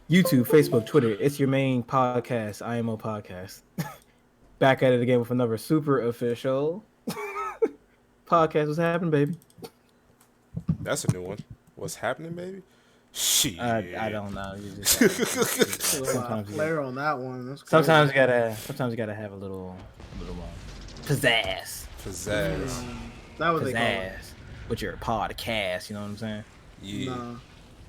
YouTube, Facebook, Twitter. It's your main podcast, IMO Podcast. Back at it again with another super official podcast. What's happening, baby? That's a new one. What's happening, baby? I Shit. don't know. You just A little sometimes you flair on that one. That's crazy. sometimes you gotta have a little pizzazz, Pizzazz. That was they call it. pizzazz with your podcast. You know what I'm saying? Yeah. Nah,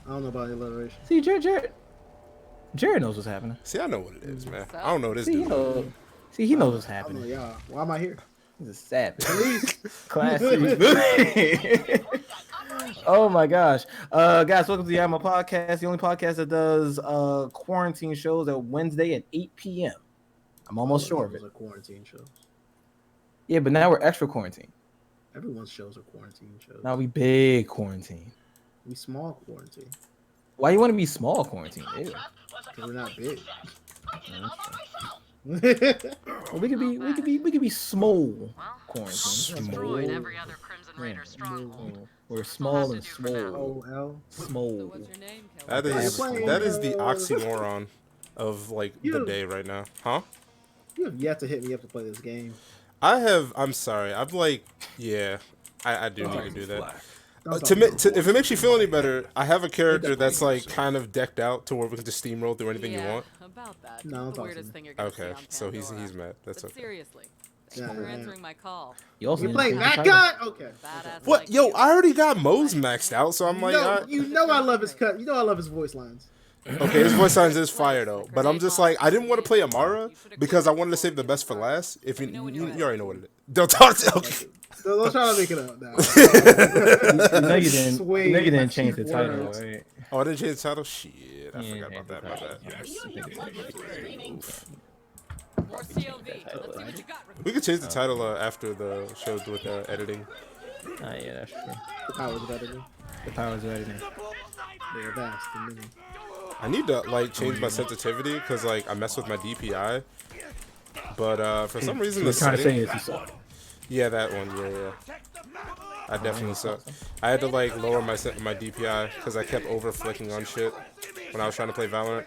I don't know about alliteration. See, Jared knows what's happening. See, I know what it is, man. I don't know this See, dude. he knows what's I don't know happening. y'all. Why am I here? He's a savage. Classic. Oh my gosh. Guys, welcome to the IMO Podcast, the only podcast that does quarantine shows at Wednesday at 8 p.m. I'm almost sure of it. Those are quarantine shows. Yeah, but now we're extra quarantine. Everyone's shows are quarantine shows. Now we big quarantine. We small quarantine. Why you want to be small quarantine? Ew. Cause we're not big. Well, we could be small quarantine. Destroyed every other Crimson Raider stronghold. We're small and small. OL. Small. What's your name, That is the oxymoron of like the day right now, huh? You have yet to hit me up to play this game. I'm sorry. I'm like, yeah. I do need to do that. Don't talk about it. If it makes you feel any better, I have a character that's like kind of decked out to where we can just steamroll through anything you want. About that. No, don't the talk weirdest to me. thing you're gonna see Okay, on so he's Pandora. mad. That's But okay. seriously, Yeah, thanks for yeah. answering my call. You also You need to playing change that the title. guy? Okay. Badass What? like Yo, you. I already got Mo's maxed out, so I'm like, No, you know I love his cut. You know I love his voice lines. okay, his voice lines is fire though. But I'm just like, I didn't want to play Amara because I wanted to save the best for last. If you already know what it is. Don't talk to. Okay. Don't try to make it up now. You know you didn't. Sway You know you didn't change the words. title, right? Oh, I didn't change the title. Shit, I Yeah, forgot about that. My bad. More COV. Let's see what you got. We could change the title after the show with editing. Oh, yeah, that's true. The powers of editing. The powers of editing. They're vast and many. I need to like change my sensitivity because like I mess with my DPI, but for some reason What the you're trying to say setting. is you suck. Yeah, that one. Yeah. I definitely suck. I had to like lower my DPI because I kept over flicking on shit when I was trying to play Valorant.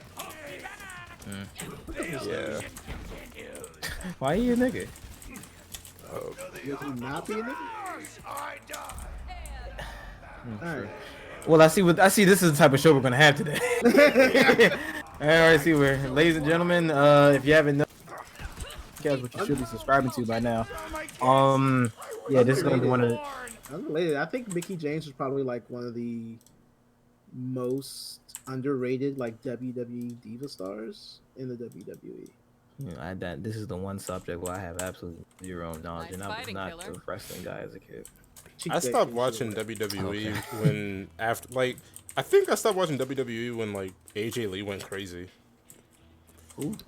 Yeah. Why are you a nigga? You not be a nigga? Alright. Well, I see. This is the type of show we're gonna have today. All right, see where, ladies and gentlemen, if you haven't known, guys, what you should be subscribing to by now. Yeah, this is gonna be one of the. Unrelated, I think Mickey James was probably like one of the most underrated like WWE diva stars in the WWE. You know, this is the one subject where I have absolutely zero knowledge, and I was Nice not fighting, a killer. wrestling guy as a kid. Cheek I dick stopped and watching shit. WWE Okay. when after like I think I stopped watching WWE when like AJ Lee went crazy.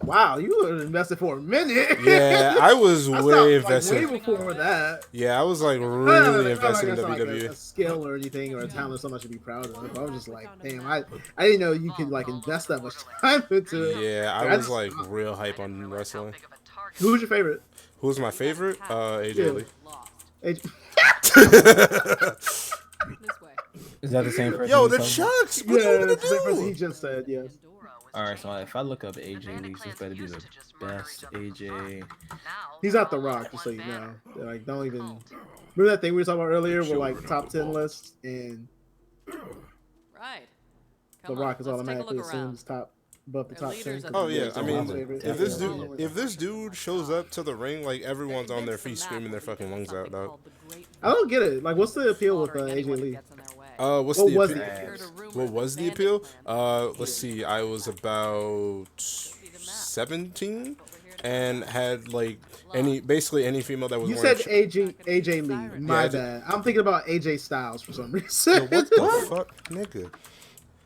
Wow, you were invested for a minute. Yeah, I was I way stopped, like, invested. way before that. Yeah, I was like I'm really not invested in gonna sound like WWE. a skill or anything or a talent or something I should be proud of. But I was just like, damn, I didn't know you could like invest that much time into it. Yeah, I was like real hype on wrestling. Who was your favorite? Who was my favorite? AJ Yeah. Lee. Lost. H- This way. Is that the same person? Yo, you the told me? Chucks. What yeah, you gonna that's the same person he do? just said. Yes. All right, so if I look up AJ Lee, this better be the best AJ. He's not The Rock, just so you know. Like, don't even remember that thing we were talking about earlier, with like top 10 lists, and Right. The Come Rock on, is let's take a automatically look around. assumed top above the Their top 10. leaders are Oh the yeah, ones I who mean, are the favorite. if this dude shows up to the ring, like everyone's on their feet screaming their fucking lungs out, dog. I don't get it. Like, what's the appeal with AJ Lee? What's What the was appeal? the What was the appeal? Let's see. I was about 17 and had like basically any female that was You wearing. said AJ Lee. My Yeah, bad. I'm thinking about AJ Styles for some Yo, reason. what the fuck, nigga?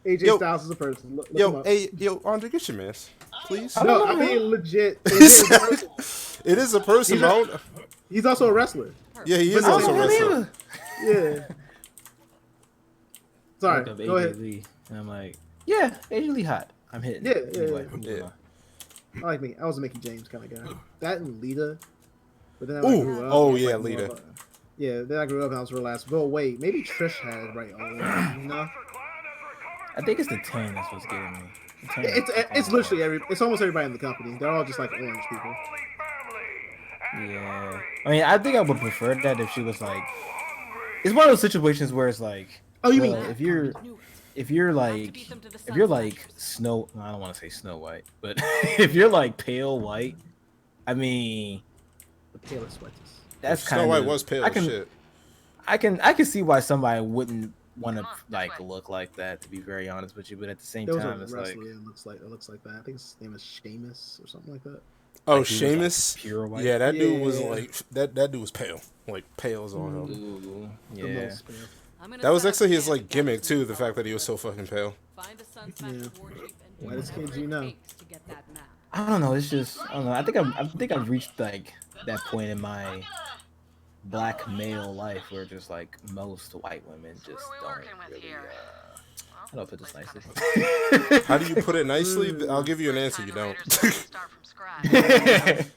AJ Yo. Styles is a person. Look him Yo, up. hey, yo, Andre, get your mask, please. No, I mean legit. AJ is a person. It is a person. He's a- I don't- He's also a wrestler. Yeah, he is But no, also a him wrestler. Yeah. Sorry. Look up Go AJ ahead. Lee, and I'm like, yeah, AJ Lee hot. I'm hitting. Yeah, it. yeah, Anyway, yeah. moving Yeah. on. I like me. I was a Mickey James kind of guy. That and Lita. But then I Ooh. grew up. Oh, I was, yeah, like, more Lita. of a- Yeah, then I grew up and I was relaxed. But wait, maybe Trish had right on, you know? I think it's the tan that's what's getting me. The tan It's literally it's almost everybody in the company. They're all just like orange people. Yeah. I mean, I think I would prefer that if she was like. It's one of those situations where it's like. Oh, you well, mean if you're like Snow, I don't want to say Snow White, but if you're like pale white, I mean, the Taylor Swift? that's kind Snow of. White was pale as shit. I can see why somebody wouldn't want to like look like that. To be very honest with you, but at the same time, it's like it looks like that. I think his name is Sheamus or something like that. Oh, like Sheamus. Like pure white. Yeah, that dude was Yeah. like that dude was pale, like pale as all hell. Ooh, The yeah. most pale. That was actually his like gimmick too, the fact that he was so fucking pale. Yeah. Whitest kids you know. I don't know. It's just I don't know. I think I've reached like that point in my black male life where just like most white women just don't really. How do I put this nicely? How do you put it nicely? I'll give you an answer. You don't.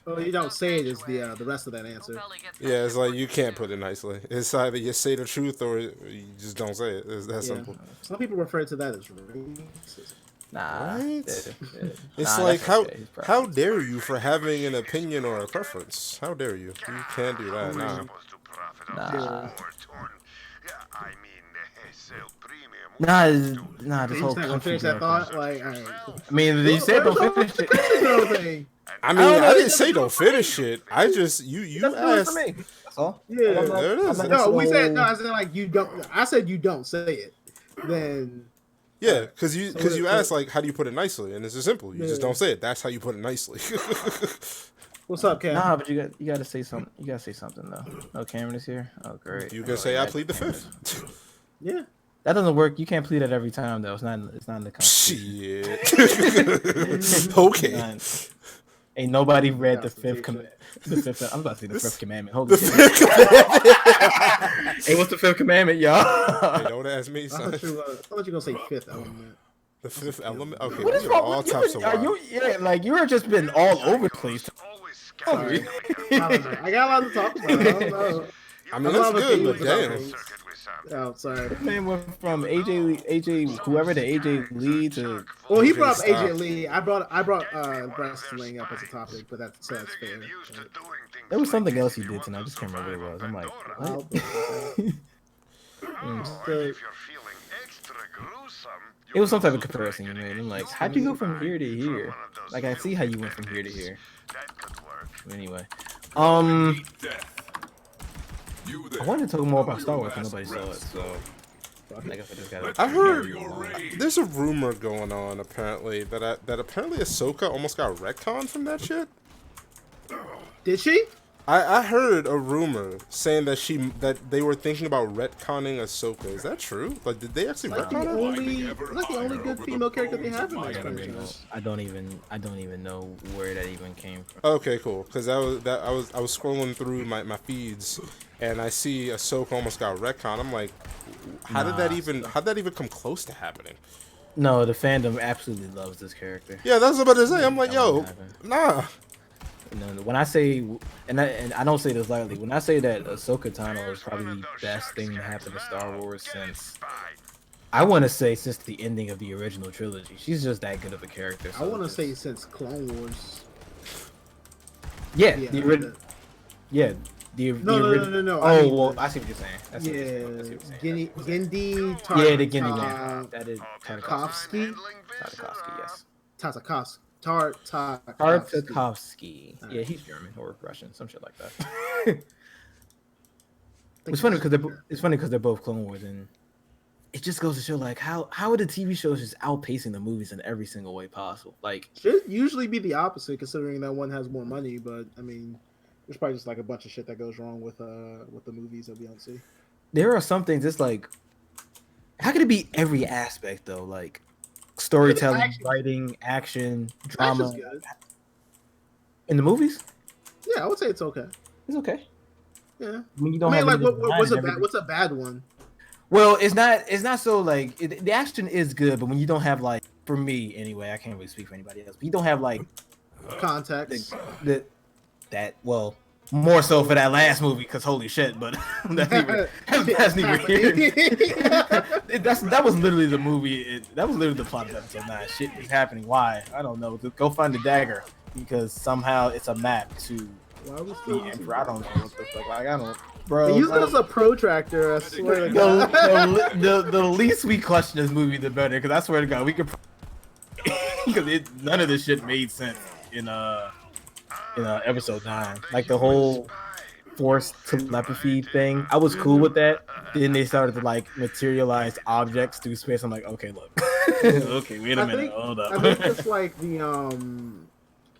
Well, you don't say it is the rest of that answer. Yeah, it's like you can't put it nicely. It's either you say the truth or you just don't say it. It's that Yeah. simple. Some people refer to that as racism. Nah. What? Yeah. It's Nah, like that's okay. It's how preference. dare you for having an opinion or a preference? How dare you? You can't do that. Nah. Nah. You Nah, this whole just not gonna country finish that girl thought. Like, all right. I mean, you said don't finish it. Thing. I mean, I didn't say don't finish it. I just you That's good asked. for me. That's all. Yeah. There it is. No, we said no. I said like you don't. I said you don't say it. Then Yeah, because you So- asked like how do you put it nicely, and it's just simple. You just Yeah. don't say it. That's how you put it nicely. what's up, Cam? Nah, but you got to say something. You got to say something though. Oh, Cameron is here. Oh, great. You can say I plead the fifth. Yeah. That doesn't work. You can't plead it every time though. It's not in the Constitution. Shit. Okay. Ain't nobody read the fifth Constitution. commandment. I'm about to say the fifth commandment. Holy shit. Hey, what's the fifth commandment, y'all? Hey, don't ask me, I son. thought you were gonna say fifth element. The fifth element. Okay, What is we are wrong all with you? types of Are wild. you? Yeah, like you were just been all over the place. Sorry. I don't know. I got a lot to talk about. I don't know. I mean, that's good, but damn. Oh, sorry. Man went from AJ, whoever the AJ Lee to. Well, he Okay, brought up stop. AJ Lee. I brought wrestling up as a topic, but that's fair. There was something else he did tonight. I just can't remember what it was. I'm like, what? It was some type of comparison you made. I'm like, how'd you go from here to here? Like, I see how you went from here to here. Anyway, I wanted to talk more about Star Wars, but nobody saw it, so I guess I just gotta. I heard there's a rumor going on apparently that apparently Ahsoka almost got retconned from that shit. Did she? I heard a rumor saying that they were thinking about retconning Ahsoka. Is that true? Like, did they actually Like the retcon her? only good female character they have in I that don't even know. franchise. I don't even know where that even came from. Okay, cool. Because I was scrolling through my feeds, and I see Ahsoka almost got retconned. I'm like, how did that even come close to happening? No, the fandom absolutely loves this character. Yeah, that's what I was about to say. I'm like, That yo, wouldn't happen. nah. You know, when I say, and I don't say this lightly, when I say that Ahsoka Tano is probably the best thing to happen to Star Wars since, I want to say since the ending of the original trilogy. She's just that good of a character. I so want to just- say since Clone Wars. yeah, Yeah, the original. Yeah, the No, original. no. I Oh mean, well, I see what you're saying. I see what Yeah, you're saying. Gindi. Yeah, the Gindi one. That is Tartakovsky. Tartakovsky, yes. Tartakovsky. Tartakovsky. Yeah, he's German or Russian, some shit like that. It's funny because they're both Clone Wars, and it just goes to show like how are the TV shows just outpacing the movies in every single way possible. Like Should usually be the opposite, considering that one has more money. But I mean, there's probably just like a bunch of shit that goes wrong with the movies that we don't see. there are some things. It's like, how can it be every aspect though? Like storytelling, Action. writing, action, drama Action's good. in the movies. Yeah, I would say it's okay. It's okay. Yeah. When you I don't mean, have like, anything what's behind it, what's a bad one? well, it's not so like the action is good, but when you don't have like, for me anyway, I can't really speak for anybody else. But you don't have like Context. that well, More so for that last movie, because holy shit, but that's neither here. That was literally the movie. That was literally the plot of episode 9. Shit is happening. Why? I don't know. Go find the dagger, because somehow it's a map to Why are we the still Emperor. I don't know what the fuck. Like, I don't, bro. Use it as a protractor. I swear to God. The least we question this movie, the better. Because I swear to God, we could. Because none of this shit made sense in episode 9. Like the whole forced telepathy thing, I was cool with that. Then they started to like materialize objects through space. I'm like, okay, look, okay, wait a minute, hold up. I think it's like the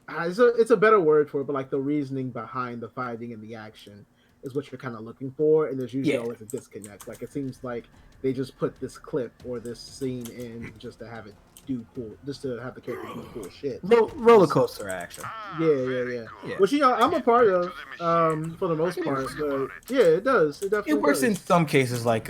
it's a better word for it, but like the reasoning behind the fighting and the action is what you're kind of looking for, and there's usually always a disconnect. Like it seems like they just put this clip or this scene in just to have it do cool, just to have the character do cool shit. Roller coaster action. Yeah. Which I'm a part of, for the most part. But yeah, it does. It definitely. It works does. in some cases. Like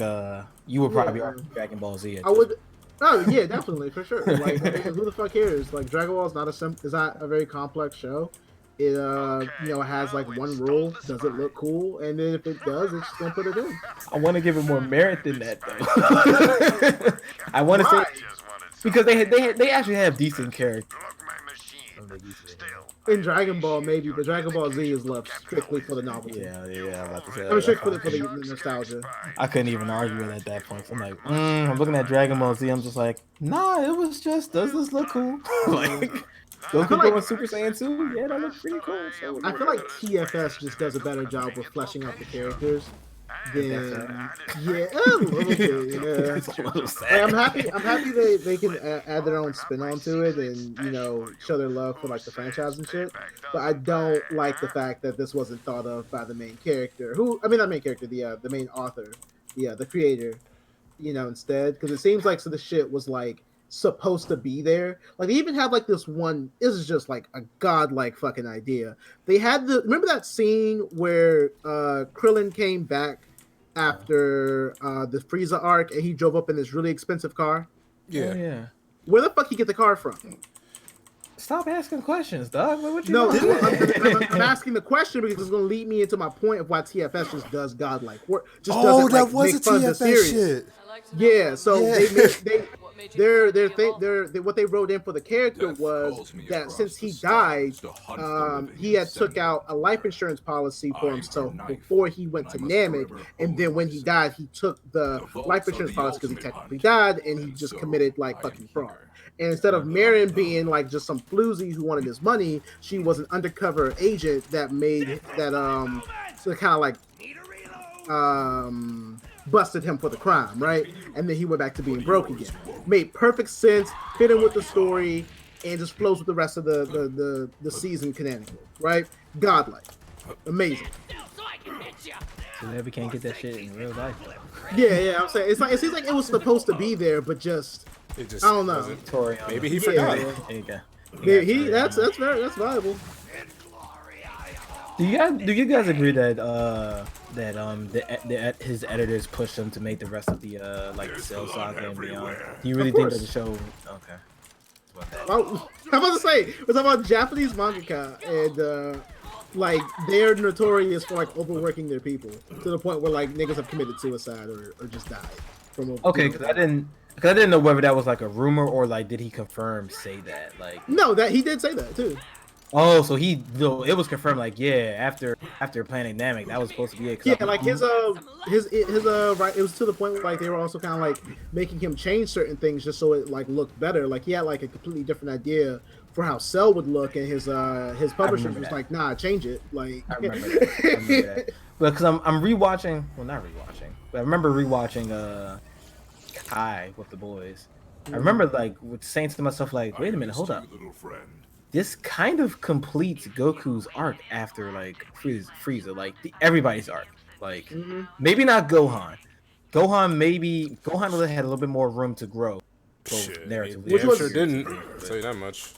you would probably argue Dragon Ball Z. I would. Oh yeah, definitely for sure. Like who the fuck cares? Like Dragon Ball is not a very complex show. It has like one rule. Does it look cool? And then if it does, it's just gonna put it in. I want to give it more merit than that though. I want to say because they actually have decent characters. In Dragon Ball, maybe, but Dragon Ball Z is left strictly for the novelty. Yeah. I'm about to say that. I'm strictly for the nostalgia. I couldn't even argue it at that point. So I'm like, I'm looking at Dragon Ball Z. I'm just like, nah, it was just, does this look cool? Like, Goku going Super Saiyan 2? Yeah, that looks pretty cool. So I feel like TFS just does a better job with fleshing out the characters than a little bit. Yeah. It's a little Like, sad. I'm happy they can add their own spin onto it and show their love for like the franchise and shit. But I don't like the fact that this wasn't thought of by the main character. Not main character, the main author, the creator. Instead, because it seems like the shit was like supposed to be there. Like they even have like this one. This is just like a godlike fucking idea. They had remember that scene where Krillin came back after the Frieza arc and he drove up in this really expensive car. Yeah. Oh, yeah. Where the fuck he get the car from? Stop asking questions, dog. What you No, doing? I'm asking the question because it's going to lead me into my point of why TFS just does godlike work. Just Oh, doesn't, that like, was a make fun of the TFS series. shit. I like to know Yeah, so Yeah. what they wrote in for the character was that since he died, he had took out a life insurance policy for himself before he went to Namek, and then when he died, he took the life insurance policy because he technically died, and he just committed like fucking fraud. And instead of Marion being like just some floozy who wanted his money, she was an undercover agent that made that so kind of like busted him for the crime, right? And then he went back to being broke again. Made perfect sense, fit in with the story, and just flows with the rest of the season canonical, right? Godlike, amazing. So maybe can't get that shit in real life. Yeah. I'm saying it seems like it was supposed to be there, but just I don't know. wasn't. Maybe he Yeah. forgot. There you go. Yeah, that's valuable. Do you guys agree that his editors pushed him to make the rest of the like the Cell Saga and beyond? Do you really think that the show? Okay. I'm about to say we're talking about Japanese mangaka and like they're notorious for like overworking their people to the point where like niggas have committed suicide or just died from Because I didn't know whether that was like a rumor or like did he say that like no that he did say that too. Oh, so it was confirmed like after Planet Namek that was supposed to be it. Yeah, like his right, it was to the point where like they were also kind of like making him change certain things just so it like looked better. Like he had like a completely different idea for how Cell would look, and his publisher was like, nah, change it. Like I remember that. Because I'm rewatching, well not rewatching, but I remember rewatching Kai with the boys. I remember like saying to myself like, wait a minute, hold up. This kind of completes Goku's arc after like Frieza, like everybody's arc. Like maybe not Gohan. Gohan had a little bit more room to grow. Shit, Narratively. Which sure didn't. I'll tell you that much.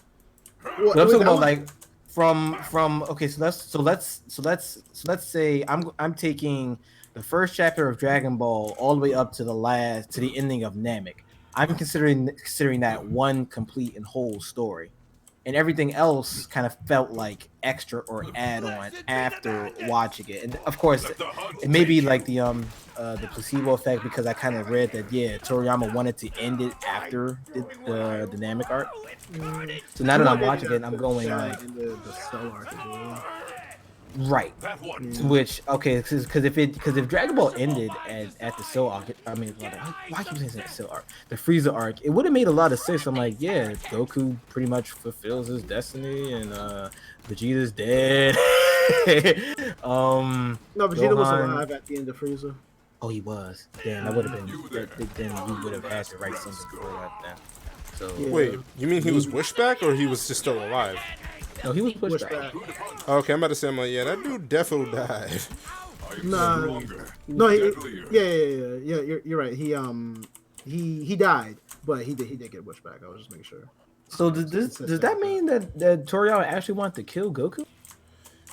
But I'm talking about like from okay, so let's say I'm taking the first chapter of Dragon Ball all the way up to the ending of Namek. I'm considering that one complete and whole story. and everything else kind of felt like extra or add-on after watching it. And of course, it may be like the placebo effect, because I kind of read that Toriyama wanted to end it after the dynamic arc. So now that I'm watching it, I'm going like the Cell arc as well. right, which because if Dragon Ball ended at the Cell arc, I mean, why keep saying Cell arc, the Frieza arc, it would have made a lot of sense. I'm like, yeah, Goku pretty much fulfills his destiny, and Vegeta's dead. No, Vegeta was alive at the end of Frieza. Oh, he was. Damn, that would have been. Then we would have had to write something for that then. So Wait, you mean he was wished back, or he was just still alive? no, he was pushed back. Okay, I'm about to say, I'm like, yeah, that dude defo died. No, you're right. He died, but he did get wished back. I was just making sure. So does that mean that Toriyama actually wanted to kill Goku?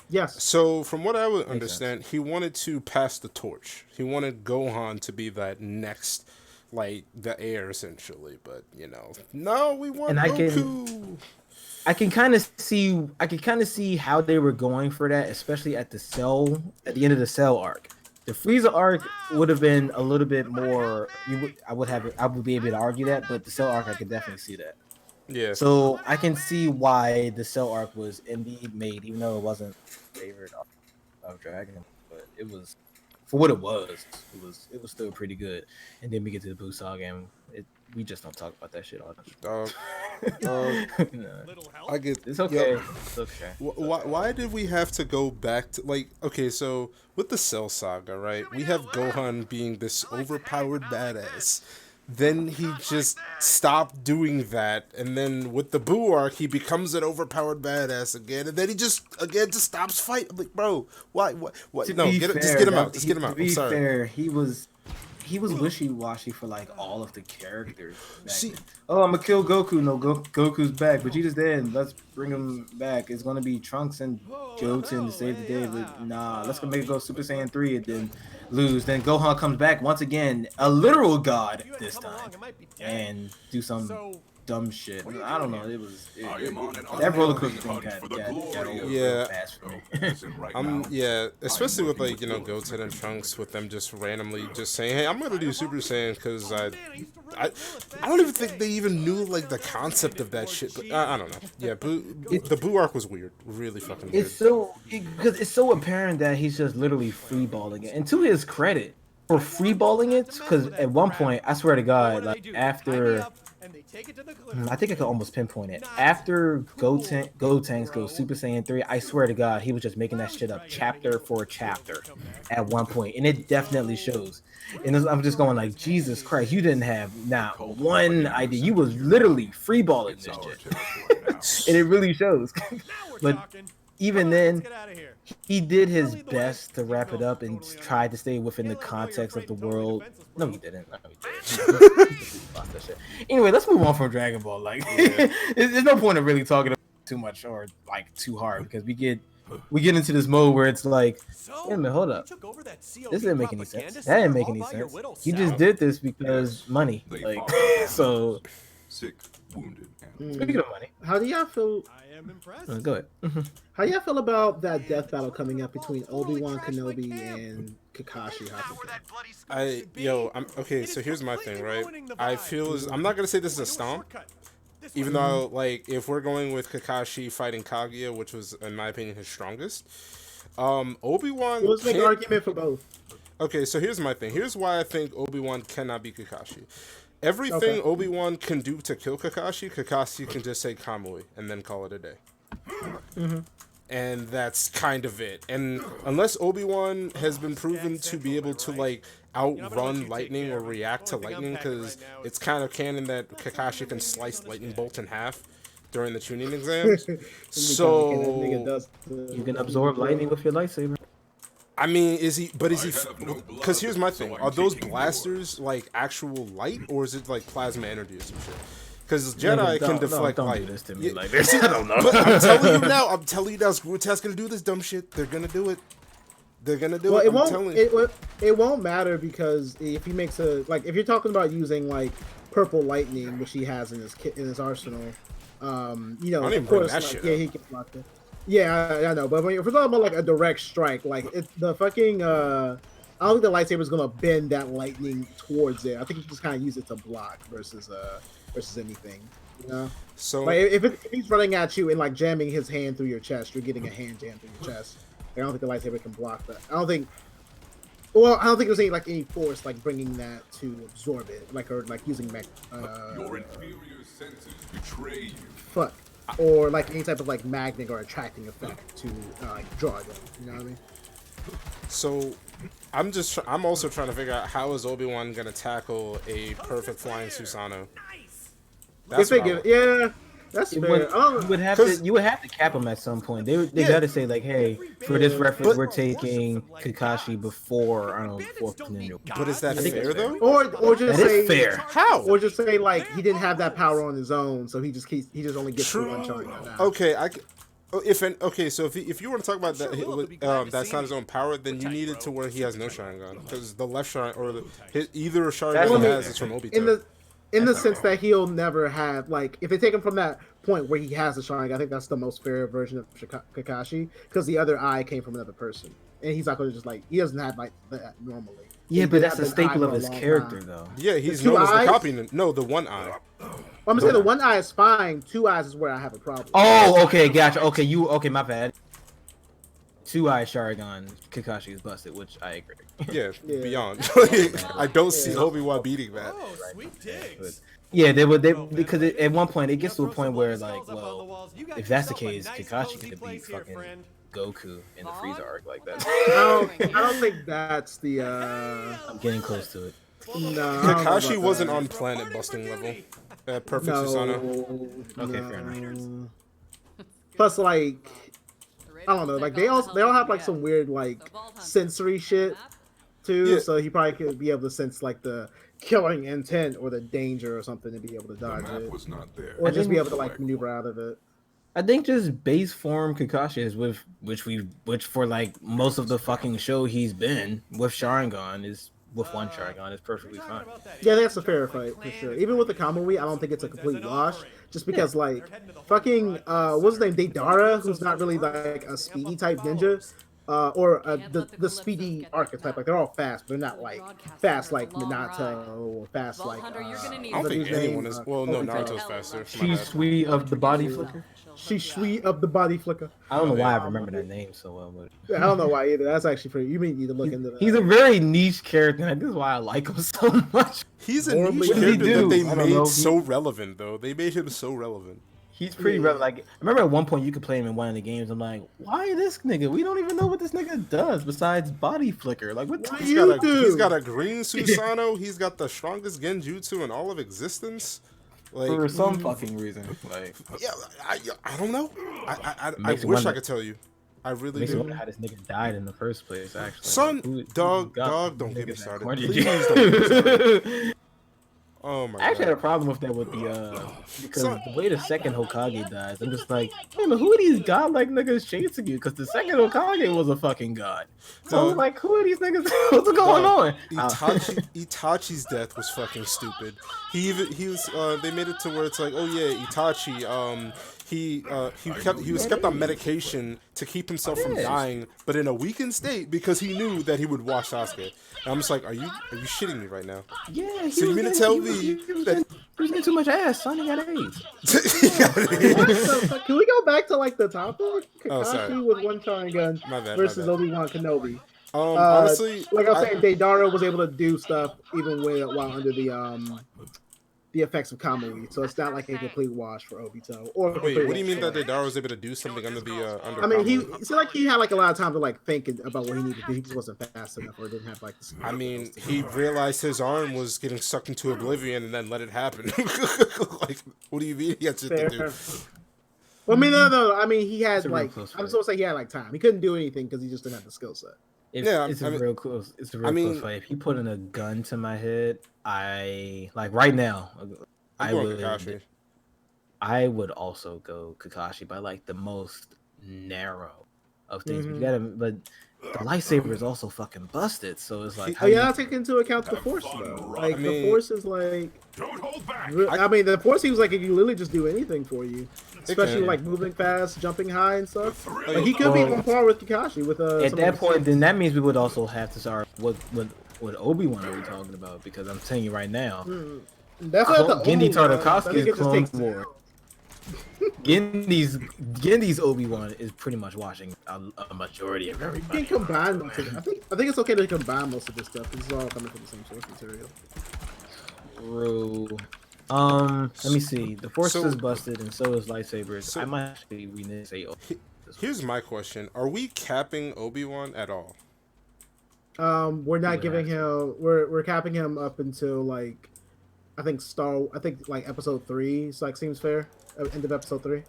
Yes. So from what I would understand, he wanted to pass the torch. He wanted Gohan to be that next, like, the heir essentially. But no, we want Goku. I can kind of see how they were going for that, especially at the end of the Cell arc. The Frieza arc would have been a little bit more. I would be able to argue that, but the Cell arc, I could definitely see that. Yeah. So I can see why the Cell arc was indeed made, even though it wasn't favorite of Dragon, but it was for what it was. It was still pretty good. And then we get to the Buu Saga, and we just don't talk about that shit all the time. I get it's okay. Yo, it's okay. Why did we have to go back to okay? So with the Cell Saga, right? We have Gohan being this overpowered badass. Then he just stopped doing that, and then with the Buu arc, he becomes an overpowered badass again, and then he just stops fighting. I'm like, bro, why? No, just get him out. Just get him out. I'm sorry. Fair, he was wishy-washy for like all of the characters. Oh, I'm gonna kill Goku. No, Goku's back. Vegeta's dead. Let's bring him back. It's gonna be Trunks and Goten to save the day. But nah, let's go make it go Super Saiyan 3 and then lose. Then Gohan comes back once again, a literal god this time, and do some dumb shit. I don't know. That roller coaster thing got old fast for me. Especially with Goten and Trunks, with them just randomly just saying, "Hey, I'm gonna do Super Saiyan," because I don't even think they even knew like the concept of that shit. But I don't know. Yeah, the Buu arc was weird, really fucking weird. Because it's so apparent that he's just literally freeballing it, and to his credit for freeballing it, because at one point, I swear to God, like after. I think I could almost pinpoint it. After Gotenks goes Super Saiyan 3, I swear to God, he was just making that shit up chapter for chapter at one point, and it definitely shows. And I'm just going like, Jesus Christ, you didn't have not one idea. You was literally freeballing this shit, and it really shows. But even then, he did his best to wrap it up and tried to stay within the context of the world. No, he didn't. Anyway, let's move on from Dragon Ball. Like, there's no point of really talking about too much or like too hard, because we get into this mode where it's like, wait a minute, hold up. This didn't make any sense. That didn't make any sense. He just did this because money. Like, so. Sick, wounded. Speaking of money, how do y'all feel? I am impressed. Go ahead. How y'all feel about that death battle coming up between Obi-Wan Kenobi and Kakashi Hatake? I'm okay. So here's my thing, right? I feel I'm not gonna say this is a stomp, even though like if we're going with Kakashi fighting Kaguya, which was in my opinion his strongest, Obi-Wan. Let's make an argument for both. Okay, so here's my thing. Here's why I think Obi-Wan cannot be Kakashi. Everything Obi-Wan can do to kill Kakashi, Kakashi can just say Kamui and then call it a day. Mm-hmm. And that's kind of it. And unless Obi-Wan has been proven to be able to like outrun lightning or react to lightning, because it's kind of canon that Kakashi can slice lightning bolt in half during the tuning exams. So you can absorb lightning with your lightsaber. I mean, is he? Because here's my thing: are those blasters like actual light, or is it like plasma energy or some shit? Because Jedi can deflect light. Don't do this to me like this. I don't know. But I'm telling you now. Screwtask's gonna do this dumb shit. They're gonna do it. They're gonna do it. It won't matter, because if he makes if you're talking about using like purple lightning, which he has in his arsenal, I don't even of bring course, that like, shit yeah, up. he can block it. Yeah, I know, but if we're talking about like a direct strike, like the fucking I don't think the lightsaber's gonna bend that lightning towards it. I think you just kind of use it to block versus anything. You know, So like if he's running at you and like jamming his hand through your chest, you're getting a hand jam through your chest. Like, I don't think the lightsaber can block that. I don't think. Well, I don't think there's any force like bringing that to absorb it, like or like using Your inferior senses betray you. fuck, or like any type of like magnet or attracting effect to like draw them. You know what I mean? So, I'm also trying to figure out how is Obi-Wan gonna tackle a perfect flying Susanoo. That's If they what I give, want. yeah, that's You fair. would, I don't, you would have to cap them at some point. They Yeah. got to say like, hey, for this reference, But- we're taking Kakashi before fourth Ninja. But is that I think fair that's though? or just That say is fair. How? or just say like he didn't have that power on his own, so he just only gets the True. one Sharingan now. Okay, so if you want to talk about that that's not his own power, then you need it to where he has no Sharingan, because the left Sharingan or either Sharingan he has is from Obito. In the sense that he'll never have, like, if they take him from that point where he has a Sharingan, I think that's the most fair version of Kakashi, because the other eye came from another person, and he's not going to just like, he doesn't have like that normally. Yeah, He but did that's have a an staple eye of for a his long character, time. though. Yeah, he's two known as the eyes? copy. No, the one eye. I'm saying the one eye is fine. Two eyes is where I have a problem. Oh, okay, gotcha. Okay, my bad. Two Eye Sharingan, Kakashi is busted, which I agree. Yeah, Yeah. beyond. I don't see Obi-Wan beating that. Oh, sweet digs. Yeah, because at one point it gets to a point where like, well, if that's the case, Kakashi could beat fucking Goku in the Frieza arc like that. I don't think that's the. I'm getting close to it. No, I don't know Kakashi about wasn't that. on planet busting level. Perfect Susanoo. Okay, fair enough. Plus, like, I don't know, like they all have like some weird like sensory shit too. Yeah. So he probably could be able to sense like the killing intent or the danger or something to be able to The dodge map it, was not there. or just be think- able to like maneuver out of it. I think just base form Kakashi is which for like most of the fucking show he's been with Sharingan is with one Sharingan is perfectly fine. Yeah, that's a fair fight for sure. Even with the Kamui, I don't think it's a complete wash. Just because like fucking what's his name, Deidara, who's not really like a speedy type ninja. Or the speedy archetype, like they're all fast, but they're not like fast like Minato or fast like. I don't think anyone is. Well, no, Naruto's faster. My bad. Shisui of the body flicker. Shisui of the body flicker. I don't know why I remember that name so well, but I don't know why either. That's actually pretty. You may need to look into that. he's a very niche character, and this is why I like him so much. He's a Normally- niche What does he character that do? they I don't know. made so relevant, though. They made him so relevant. He's pretty relevant. Like, I remember at one point you could play him in one of the games. I'm like, why this nigga? We don't even know what this nigga does besides body flicker. Like, what? What The- do you do? He's got a green Susanoo. He's got the strongest genjutsu in all of existence. Like, for some fucking reason, like, yeah, I don't know. I Makes you wish I wonder. could tell you. I really makes me do. wonder how this nigga died in the first place. Actually, Son, Like, who dog, got don't get me niggas that started. cornered Please you? don't get me started. Oh my I actually god. had a problem with that with the because Son- the way the second Hokage dies, I'm just like, man, who are these godlike niggas chasing you? Because the second Hokage was a fucking god. So I was Dog. like, who are these niggas? What's going on? Itachi's death was fucking stupid. He was they made it to where it's like, oh yeah, Itachi he was kept on medication to keep himself from dying, but in a weakened state because he knew that he would wash Sasuke. And I'm just like, are you shitting me right now? Yeah. he So you was mean to getting- tell he was- me he was that- getting- he was getting too much ass? Son, he got AIDS. What the fuck? Can we go back to like the topic? Oh, sorry. Kakashi with one Sharingan My bad, my versus bad. Obi-Wan Kenobi. Honestly, Like I was saying, Deidara was able to do stuff even while under the effects of Kamui, so it's not like a complete wash for Obito. Or wait, what do you mean that Deidara was able to do something under the under? I mean, he Kamui? seemed like he had like a lot of time to like think about what he needed to do. He just wasn't fast enough, or didn't have like. The I mean, he realized his arm was getting sucked into oblivion and then let it happen. Like, what do you mean he had shit to do? Well, I mean, no. I mean, he had It's a real like. close I'm fight. supposed to say he had like time. He couldn't do anything because he just didn't have the skill set. It's I a mean- real close. It's a real I mean- close fight. If you put in a gun to my head, I like right now. I'm going Kakashi. I would also go Kakashi by like the most narrow of things. But you gotta, but the lightsaber is also fucking busted. So it's like, Oh yeah, I'll take into account the Force though. Like I mean, the Force is like, Don't hold back. I mean, the Force seems like it can literally just do anything for you, especially can. like moving fast, jumping high, and stuff. Like, Like he could be on par with Kakashi with at some that of the- point, then that means we would also have to start what Obi-Wan are we talking about? Because I'm telling you right now, That's not the Gendy only one. I Tartakovsky think is it just Clone takes- War. Gendy's Obi-Wan is pretty much watching a majority of You everybody. can combine most of it. I think it's okay to combine most of this stuff. This is all coming from the same source material. Bro. Let me see. The Force So- is busted, and so is lightsabers. I might actually we need to say. Here's my question: are we capping Obi-Wan at all? We're not would giving have him. We're capping him up until like, I think like episode 3. So like seems fair. End of episode 3.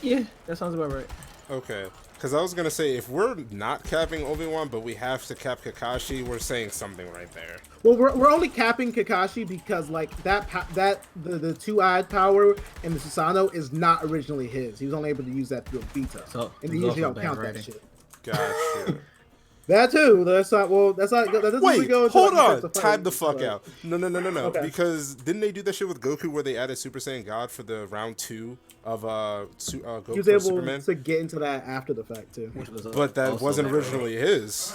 Yeah, that sounds about right. Okay, because I was gonna say if we're not capping Obi-Wan, but we have to cap Kakashi, we're saying something right there. Well, we're only capping Kakashi because like the two-eyed power in the Susanoo is not originally his. He was only able to use that through Vita, So, and they it's usually also don't bad count writing. that shit. Gotcha. That too. That's not. Well, that's not. That doesn't really Wait, go into hold like, on. defensive Time fighting, the fuck but- out. No. Okay. Because didn't they do that shit with Goku where they added Super Saiyan God for the round 2 of Goku He was for able Superman? to get into that after the fact too. Which was But that also wasn't bad writing. originally his.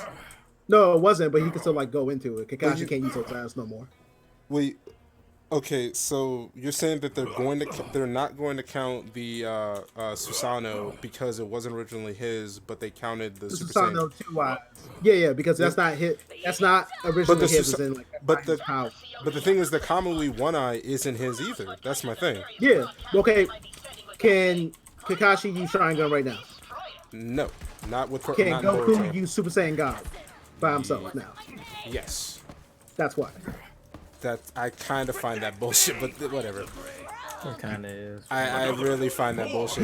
No, it wasn't. But he could still like go into it. Kakashi you- can't use those eyes no more. Wait. Okay, so you're saying that they're not going to count the Susanoo because it wasn't originally his, but they counted the The Super Saiyan. Susanoo two eyes. Yeah, because that's not his. That's not originally the his. Susa- As in, like, that's but not the- his power. But the thing is, the Kamui One Eye isn't his either. That's my thing. Yeah. Okay. Can Kakashi use Sharingan right now? No, not with Can not Goku Naruto. use Super Saiyan God by himself now? Yes. That's why. That I kind of find that bullshit, but whatever. It kind of is. I really find that bullshit.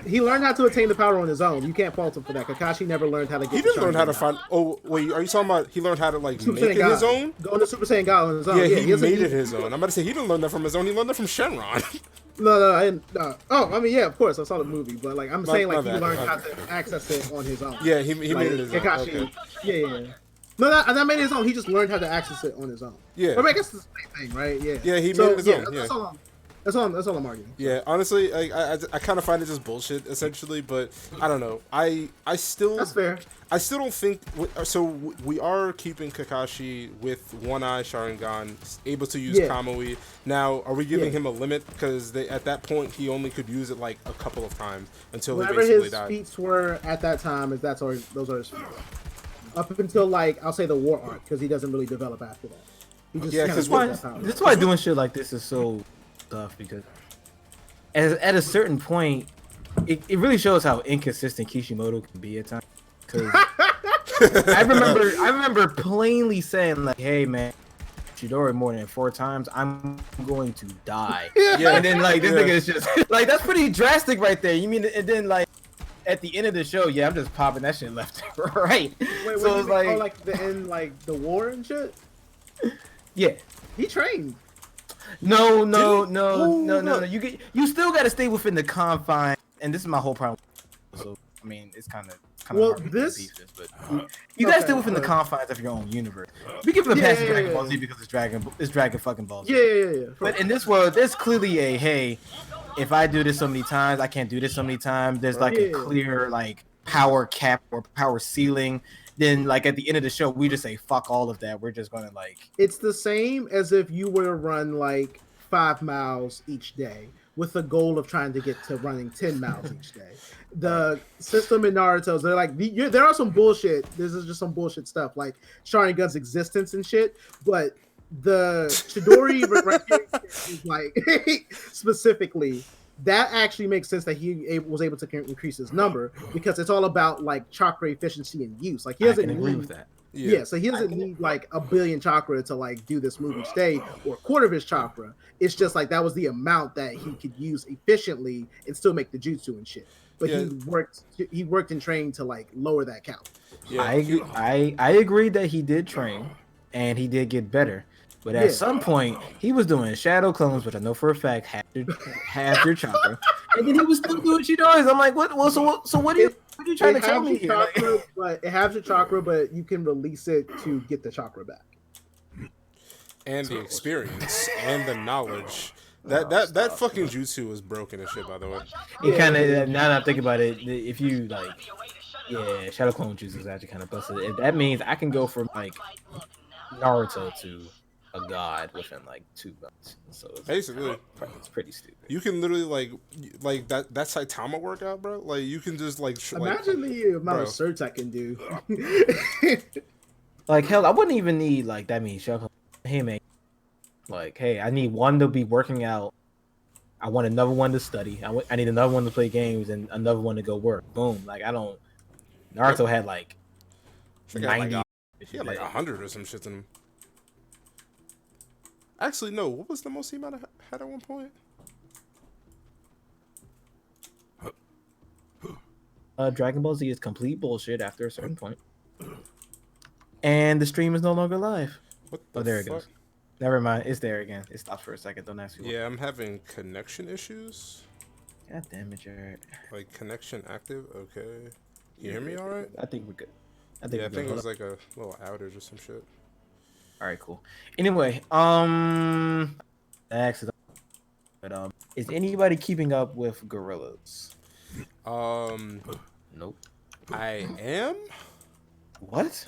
He learned how to attain the power on his own. You can't fault him for that. Kakashi never learned how to get. He the didn't learn how to Sharingan. find. Oh wait, are you talking about he learned how to like Super make Saiyan it God. his own? Going to Super Saiyan God on his own. Yeah, he he doesn't made need- it his own. I'm about to say he didn't learn that from his own. He learned that from Shenron. No, I didn't. Oh, I mean, yeah, of course, I saw the movie, but like I'm saying, my like he bad. learned how to access it on his own. Yeah, he Like, made it his own. Kakashi. Okay. Yeah. No, that made it his own. He just learned how to access it on his own. Yeah. But I guess it's the same thing, right? Yeah. Yeah, he made it his own, yeah. That's all I'm arguing. Yeah, honestly, I kind of find it just bullshit essentially, but I don't know. I still That's fair. I still don't think so. We are keeping Kakashi with One Eye Sharingan, able to use Yeah. Kamui. Now, are we giving Yeah. him a limit? Because at that point he only could use it like a couple of times until he Whatever basically his died. feats were at that time, those are his feats. Up until like I'll say the war arc, because he doesn't really develop after that. He just Yeah, kinda 'cause gets why- that power. That's why doing shit like this is so tough because at a certain point, it really shows how inconsistent Kishimoto can be at times. Because I remember plainly saying like, "Hey man, Chidori more than 4 times, I'm going to die." Yeah. And then like this Yeah. nigga is just like that's pretty drastic right there. You mean and then like at the end of the show, yeah, I'm just popping that shit left and right. Wait, So it's like, like the end, like the war and shit. yeah. He trained. No. Hold up. You still got to stay within the confines, and this is my whole problem. So I mean, it's kind of Well, hard to this- pieces, but you got to Okay, stay within the okay. confines of your own universe. We give it a Yeah, pass to yeah, Dragon yeah. Ball Z because it's Dragon fucking Ball Z. Yeah. But in this world, there's clearly a hey, if I do this so many times, I can't do this so many times. There's like a Yeah. clear like power cap or power ceiling. Then like at the end of the show, we just say fuck all of that. We're just gonna like It's the same as if you were to run like 5 miles each day with the goal of trying to get to running 10 miles each day. The system in Naruto's, they're like, there are some bullshit. This is just some bullshit stuff like Sharingan's existence and shit. But the Chidori right here is like specifically that actually makes sense that he was able to increase his number because it's all about like chakra efficiency and use. Like he I doesn't can agree need with that. yeah, so he doesn't need like a billion chakra to like do this move each day or a quarter of his chakra. It's just like that was the amount that he could use efficiently and still make the jutsu and shit. But Yeah. he worked and trained to like lower that count. Yeah. I agree that he did train and he did get better. But at Yeah. some point, he was doing shadow clones, which I know for a fact half your chakra, and then he was still doing Chidori's. I'm like, what? Well, so what do you What are you trying to It tell has me your here? Like, chakra, but it has your chakra, but you can release it to get the chakra back. And the experience and the knowledge. Oh, That stop. fucking jutsu was broken as shit, by the way. It kind of, now that I'm thinking about it, if you like, yeah, Shadow Clone Juice is actually kind of busted. That means I can go from like Naruto to a god within like 2 months. So Basically, it's pretty stupid. you can literally like that Saitama workout, bro. Like you can just like Imagine the amount bro. of certs I can do. Like hell, I wouldn't even need like that means Shadow Clone. Hey man, like hey, I need one to be working out. I want another one to study. I need another one to play games and another one to go work. Boom. Like I don't. Naruto had like I got, 90. he had like 100 or some shit in him. Actually, no. What was the most he might have had at one point? Dragon Ball Z is complete bullshit after a certain point. And the stream is no longer live. What the Oh, there it fuck? goes. Never mind. It's there again. It stopped for a second. Don't ask me. Yeah, I'm having connection issues. God damn it, Jared. Like connection active. Okay. You hear me all right? I think we're good. Yeah, I we're think it good. was like a little outage or some shit. All right, cool. Anyway, accident. But is anybody keeping up with gorillas? Nope. I am. What?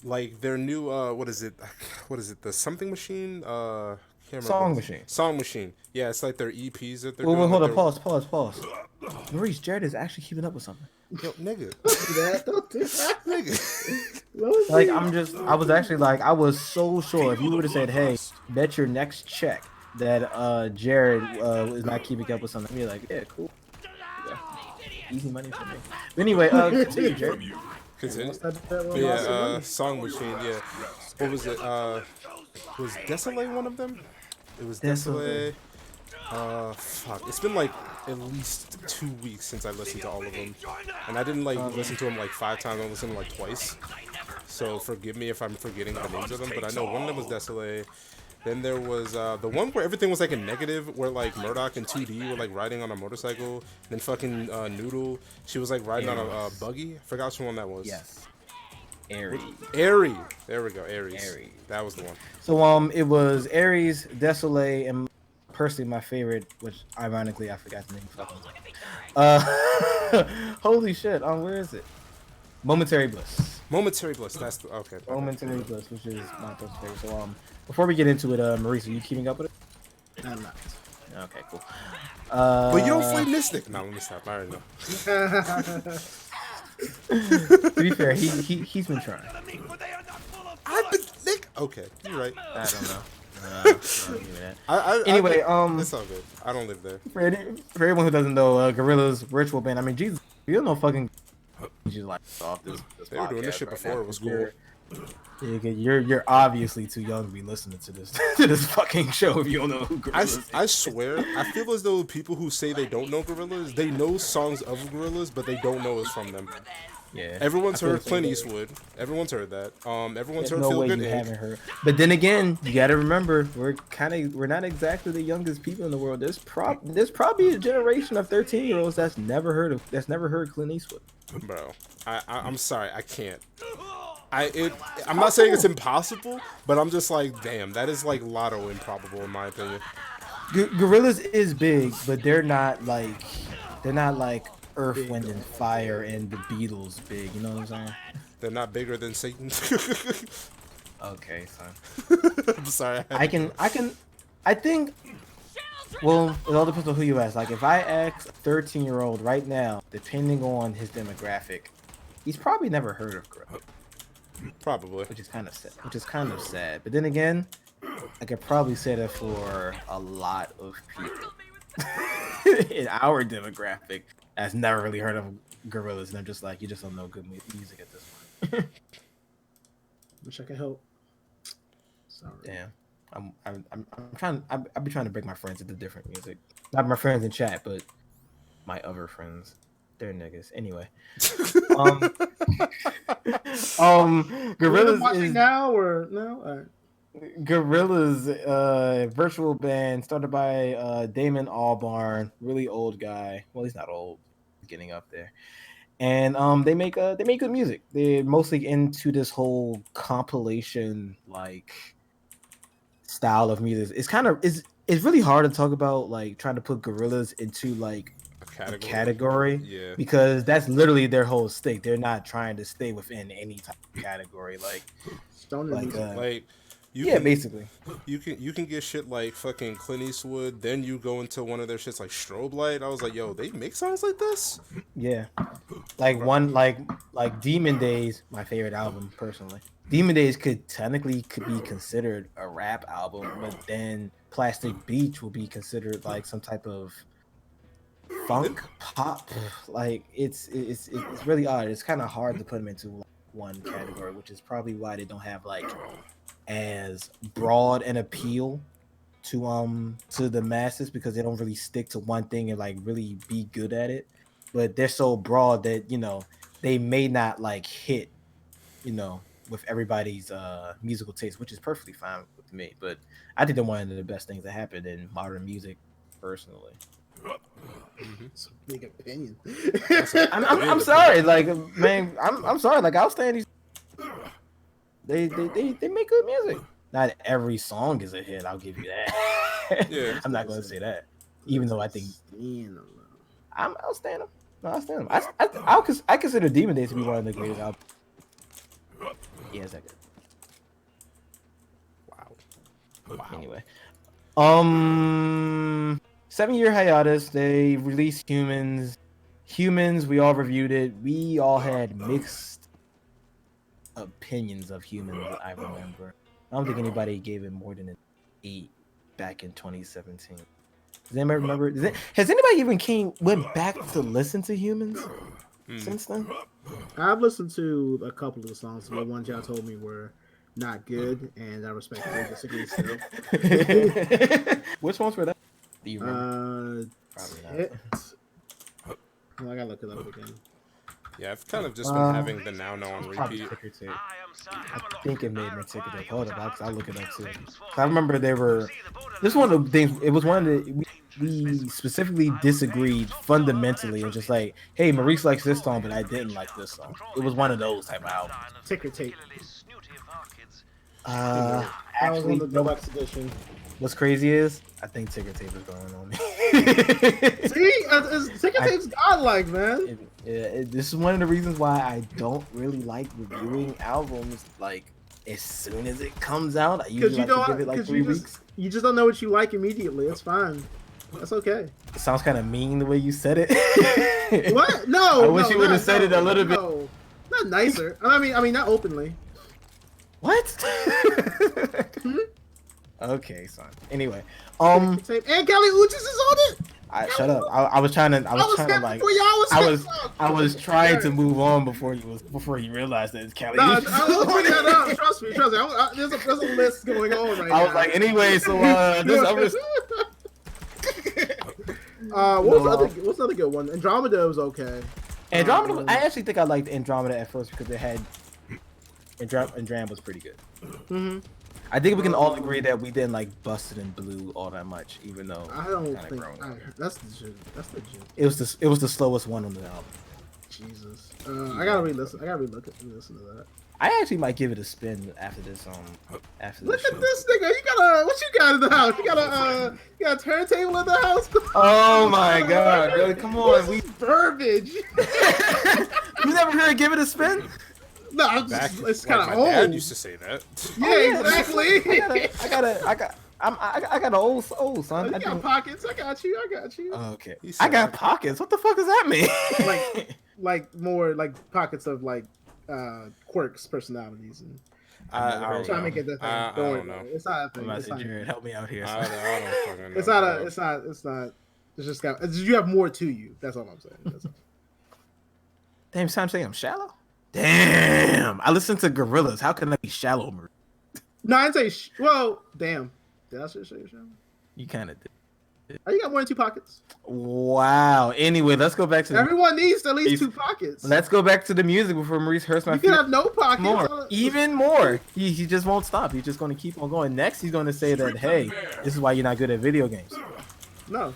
Like their new what is it? What is it? The something machine? Can't remember. Song machine. Song machine. Yeah, it's like their EPs that they're Wait, doing. hold like on. Pause. Maurice, Jared is actually keeping up with something. Yo, nigga. Don't do that. Nigga. Like I was so sure if you would have said, "Hey, bet your next check that Jared is not keeping up with something," I'd be like, "Yeah, cool, yeah. Easy money for me." But anyway, continue, Jared. Continue. But Yeah, song machine. Yeah. What was it? Was Desolate one of them? It was Desolate. Fuck. It's been like at least 2 weeks since I listened to all of them, and I didn't like listen to them like 5 times. I listened to them like twice. So forgive me if I'm forgetting the names of them, but I know one of them was Desolate. Then there was the one where everything was like a negative, where like Murdoch and 2D were like riding on a motorcycle. Then fucking Noodle, she was like riding on a buggy. I forgot which one that was. Yes, Aries. Aries. There we go. Aries. Aries. That was the one. So it was Aries, Desolate, and personally my favorite, which ironically I forgot the name. Holy shit! Where is it? Momentary Bliss. Momentary Bliss. That's the okay. Momentary Bliss, which is my personal favorite. So before we get into it, Maurice, are you keeping up with it? I'm not. Okay, cool. But you don't play Mystic. No, let me stop. I already know. To be fair, he's been trying. I've been Nick. Okay, you're right. I don't know. I don't give me that. Anyway, it's all good. I don't live there. for everyone who doesn't know, Gorilla's virtual band. I mean, Jesus, you don't know fucking. Just like off this They were doing this podcast shit right before. now. It was cool. You're obviously too young to be listening to this fucking show if you don't know who Gorillaz is. I swear, I feel as though people who say they don't know Gorillaz, they know songs of Gorillaz, but they don't know it's from them. Yeah, Everyone's I feel heard the same Clint way. Eastwood. Everyone's heard that. Everyone's There's heard no Feel way Good you Inc. haven't heard. But then again, you got to remember we're not exactly the youngest people in the world. There's probably a generation of 13-year-olds that's never heard Clint Eastwood. Bro, I'm sorry, I can't. I'm not saying it's impossible, but I'm just like, damn, that is like lotto improbable in my opinion. Gorillaz is big, but they're not like Earth, Wind, and Fire and the Beatles big. You know what I'm saying? They're not bigger than Satan. Okay, son. I'm sorry. I think. Well, it all depends on who you ask. Like, if I ask a 13-year-old right now, depending on his demographic, he's probably never heard of Gorillaz. Probably. Which is kind of sad. But then again, I could probably say that for a lot of people in our demographic that's never really heard of Gorillaz, and I'm just like, you just don't know good music at this point. Wish I could help. Sorry. Damn. I've been trying to break my friends into different music. Not my friends in chat, but my other friends. They're niggas. Anyway. Gorillaz is now or no? All right. Gorillaz virtual band started by Damon Albarn, really old guy. Well, he's not old, he's getting up there. and they make good music. They're mostly into this whole compilation like style of music. It's really hard to talk about like trying to put gorillas into like a category Yeah. because that's literally their whole stick. They're not trying to stay within any type of category like Stoner music. Like you yeah, can, basically. you can get shit like fucking Clint Eastwood, then you go into one of their shits like Strobe Light. I was like, yo, they make songs like this? Yeah. Like one like Demon Days, my favorite album personally. Demon Days could be considered a rap album, but then Plastic Beach will be considered like some type of funk pop. Like it's really odd. It's kind of hard to put them into like one category, which is probably why they don't have like as broad an appeal to the masses because they don't really stick to one thing and like really be good at it. But they're so broad that they may not like hit with everybody's musical taste, which is perfectly fine with me. But I think they're one of the best things that happened in modern music, personally. It's a big opinion. I'm sorry, like man, I'm sorry, like I'll stand these. They make good music. Not every song is a hit. I'll give you that. Yeah. I'm not gonna say that, even though I think I'll stand them. No, I'll stand them. I consider Demon Days to be one of the greatest albums. Yeah, it's that good. Wow. Anyway, 7-year hiatus. They released Humans. We all reviewed it. We all had mixed opinions of Humans. I remember. I don't think anybody gave it more than an 8 back in 2017. Does anybody remember? Has anybody even went back to listen to Humans since then? I've listened to a couple of the songs, but ones y'all told me were not good, and I respectfully disagree still. Which ones were that? Do you remember? Probably not. Well, I gotta look it up again. Yeah, I've kind of just been having the Now Know on repeat. I think it made me ticker tape. Hold up, I'll look it up too. I remember they were. This one of the things. It was one of the we specifically disagreed fundamentally, and just like, hey, Maurice likes this song, but I didn't like this song. It was one of those type of albums. Ticker tape. Actually, was on the deluxe edition. What's crazy is I think ticker tape is going on me. See, ticker tape's godlike, man. This is one of the reasons why I don't really like reviewing albums like as soon as it comes out. I usually like to give it like 3 weeks. You just don't know what you like immediately. It's fine. That's okay. It sounds kind of mean the way you said it. What? No. I wish you would have said it a little bit. Not nicer. I mean, not openly. What? Okay, son. Anyway, and Kelly Uchis is on it. Shut up. I was trying to trying to move on before you realized that it's Kelly. No, I'll figure that out. Trust me. There's a list going on right now. I was like, anyway, so this what's the other good one? Andromeda was okay. Andromeda, I actually think I liked Andromeda at first because it had Andromeda was pretty good. Mm-hmm. I think we can all agree that we didn't like Busted and Blue all that much, even though I don't think that's legit. It was the slowest one on the album. Jesus, I gotta re-listen to that. I actually might give it a spin after this. Look at this nigga. What you got in the house? You got a turntable in the house? Oh my god, really? Come on, verbiage. You never heard "Give It a Spin"? No, it's kind of my old. dad used to say that. Yeah, exactly. I got an old soul, son. You got pockets. I got you. Okay. I got pockets. What the fuck does that mean? like more like pockets of like quirks, personalities, and I trying to make it the thing. I don't know. It's not a thing. I'm say, Jared, help me out here. I don't fucking know. It's not. It's just you have more to you. That's all I'm saying. That's all. Damn, time saying I'm shallow. Damn, I listen to Gorillaz. How can I be shallow? No, I didn't say. Well, damn. Did I say shallow? You kind of did. Oh, you got more than 2 pockets. Wow. Anyway, let's go back to everyone needs at least 2 pockets. Let's go back to the music before Maurice hurts my feelings. You can have no pockets. More. Even more. He just won't stop. He's just going to keep on going. Next, he's going to say that, hey, this is why you're not good at video games. No.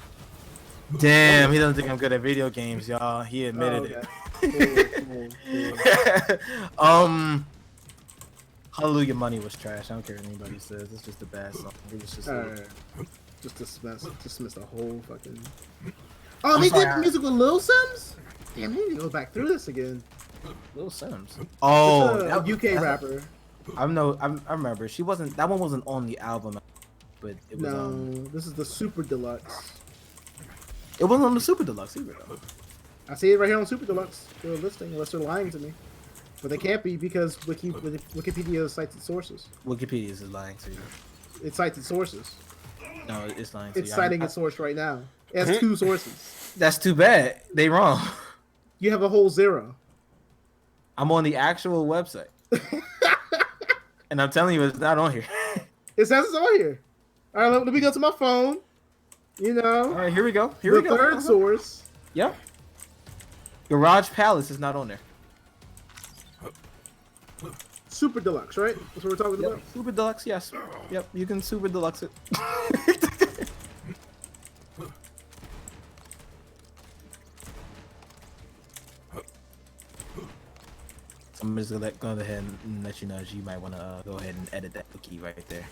Damn, he doesn't think I'm good at video games, y'all. He admitted it. Hallelujah Money was trash. I don't care what anybody says. It's just a bad song. It was just Alright. Just dismiss the whole fucking. Oh, they did music with Lil Sims? Damn, he need to go back through this again. Lil Sims. Oh, It's a UK rapper. I remember. She wasn't. That one wasn't on the album, but it was. No, this is the Super Deluxe. It wasn't on the Super Deluxe either, though. I see it right here on Super Deluxe. They're listing, unless they're lying to me. But they can't be because Wikipedia cites its sources. Wikipedia is lying to you. It cites its sources. No, it's lying to you. It's citing its source right now. It has 2 sources. That's too bad. They wrong. You have a whole 0. I'm on the actual website, and I'm telling you, it's not on here. It says it's on here. All right, let me go to my phone. You know. All right, here we go. Here the we go. third source. Yep. Garage Palace is not on there. Super Deluxe, right? That's what we're talking about. Super Deluxe, yes. Yep, you can Super Deluxe it. I'm just gonna go ahead and let you know that you might want to go ahead and edit that wiki right there,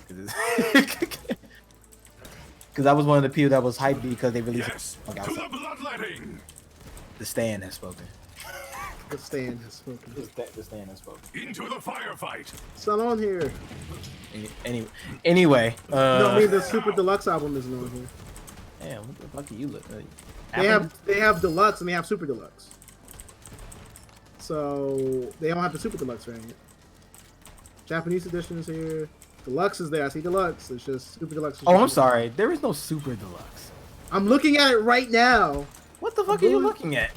because I was one of the people that was hyped because they released. Yes, to the bloodletting. The Stand has spoken. The Stand has spoken. The Stand has spoken. Into the firefight. It's not on here. Anyway. No, I mean the Super Deluxe album isn't on here. Damn, what the fuck do you look like? They have Deluxe and they have Super Deluxe. So they don't have the Super Deluxe variant. Japanese edition is here. Deluxe is there. I see Deluxe. It's just Super Deluxe. Oh, I'm sorry. There is no Super Deluxe. I'm looking at it right now. What the fuck are you looking at?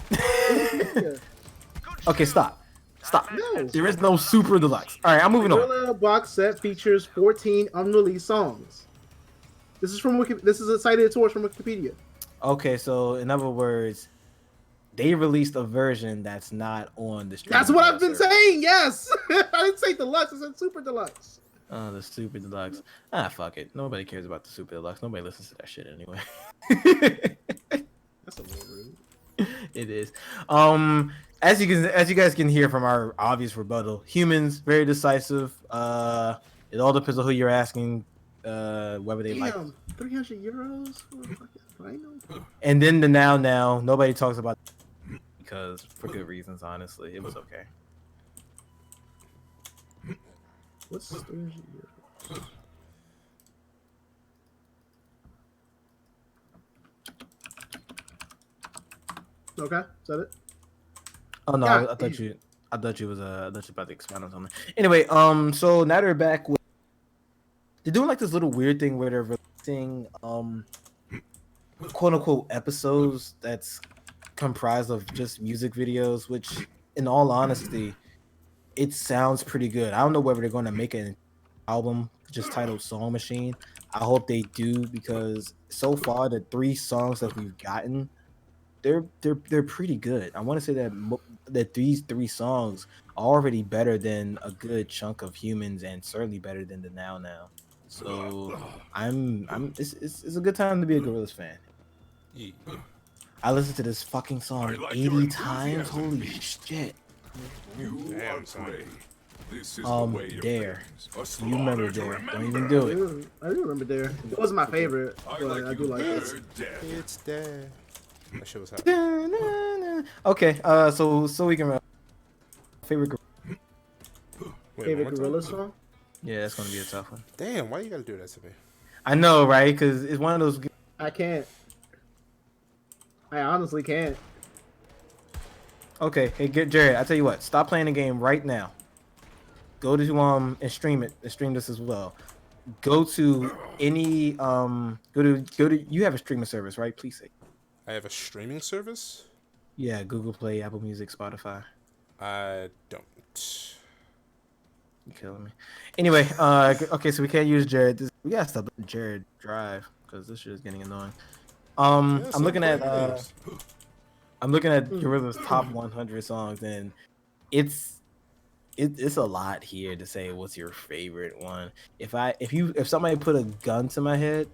Okay, stop. No. There is no Super Deluxe. All right, I'm moving on. Gorilla box set features 14 unreleased songs. This is from This is a cited source from Wikipedia. Okay, so in other words, they released a version that's not on the stream. That's what I've been saying. Yes, I didn't say Deluxe. I said Super Deluxe. Oh, the Super Deluxe. Ah, fuck it. Nobody cares about the Super Deluxe. Nobody listens to that shit anyway. That's a little rude. It is. As you guys can hear from our obvious rebuttal, humans very decisive. It all depends on who you're asking. Whether they like. 300 euros for a fucking final. And then the now nobody talks about because for good reasons. Honestly, it was okay. What's 300 euros? Okay, is that it? Oh no, God I thought you was about to expound on something. Anyway, so now they're back with. They're doing like this little weird thing where they're releasing quote unquote episodes that's comprised of just music videos, which in all honesty, it sounds pretty good. I don't know whether they're going to make an album just titled Song Machine. I hope they do, because so far the 3 songs that we've gotten, they're pretty good. I want to say that these 3 songs are already better than a good chunk of Humans, and certainly better than the Now. So it's a good time to be a Gorillaz fan. Yeah. I listened to this fucking song 80 times. Holy shit. You Damn, are son. prey. This is the way of Dare. things. A You remember slaughter to Dare. Don't even do it. I do remember Dare. It wasn't my favorite, but I do like it. better dead. It's there. That shit was hot. Okay, so we can favorite. Wait, Favorite one more Gorilla time? song? Yeah, that's gonna be a tough one. Damn, why you gotta do that to me? I know, right? Because it's one of those. I can't. I honestly can't. Okay, hey Jared, I tell you what. Stop playing the game right now. Go to and stream it. And stream this as well. Go to any go to. You have a streaming service, right? Please say. I have a streaming service? Yeah, Google Play, Apple Music, Spotify. I don't. You're killing me. Anyway, okay, so we can't use Jared. We gotta stop letting Jared drive because this shit is getting annoying. Yeah, I'm looking at games. Gorillaz top 100 songs, and it's a lot here to say what's your favorite one. If somebody put a gun to my head,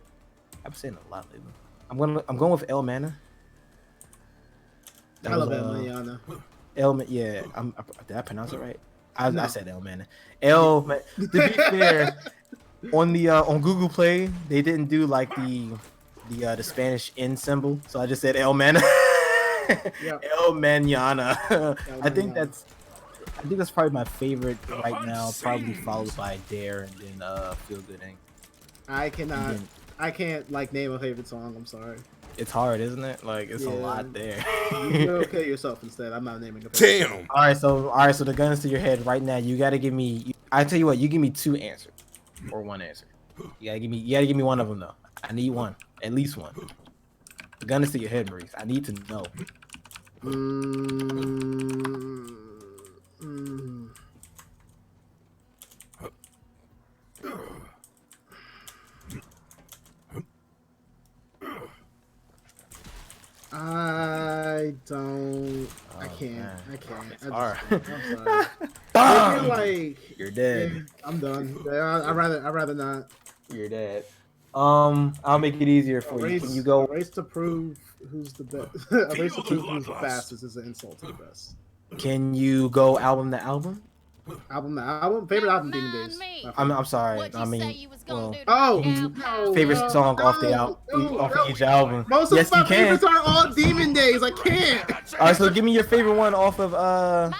I've been saying a lot lately. I'm going with El Mana. That I love was, that Mariana. Yeah, did I pronounce it right? I said El Man. El Man. To be fair, on the on Google Play, they didn't do like the Spanish N symbol, so I just said El Man. Yep. El Manana. El I think Manana. that's probably my favorite right now, probably followed by Dare and then Feel Good Inc. I can't like name a favorite song. I'm sorry. It's hard, isn't it? Like it's a Yeah. lot there. You go kill yourself instead. I'm not naming a favorite song. Damn. All right, so the gun's to your head right now. You gotta give me. I tell you what, you give me 2 answers or 1 answer. You gotta give me one of them though. I need one, at least one. The gun is to your head, Maurice. I need to know. I don't. I Oh, can't. man. I can't. It's I hard. just, I'm sorry. Bam! Like You're dead. yeah, I'm done. I'd rather not. You're dead. I'll make it easier for you. Can you go? A race to prove who's the best. A race to prove who's the fastest is an insult to the best. Can you go album to album? Album to album. Favorite album, Demon Days. I'm sorry. What'd I you mean, say you was gonna well, do to Oh, me, no, cowboy? favorite song off the no, off no. of each album. Most Yes, of my you can. favorites are all Demon Days. I can't. All right, so give me your favorite one off of My bad,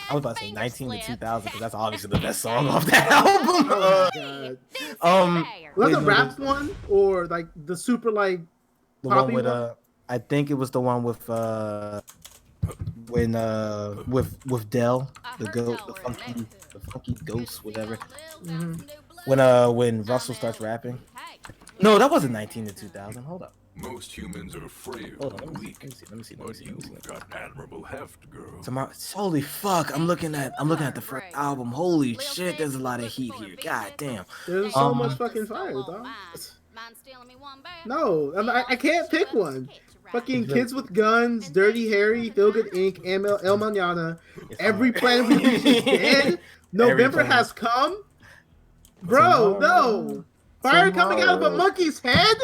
I was about to say finger 19 to slip. 2000 because that's obviously the best song off that album. Oh my god. This Um, player. Was Wait, the no, rap one or like the super like the Poppy one with one? I think it was the one with when with Dell, the goat, the funky ghost, whatever. When Russell starts rapping. No, that wasn't 19 to 2000. Hold up. Most humans are frail Hold on. and Let me weak, see. Let me see. but you've got admirable heft, girl. Tomorrow, holy fuck! I'm looking at the first album. Holy shit! There's a lot of heat here. God damn. There's so much fucking fire, dog. No, I can't pick one. Fucking Kids with Guns, Dirty Harry, Feel Good Inc., El Manana, Every Planet We Reach is Dead, November Planet. Has Come. Bro, no. Fire coming out of a monkey's head?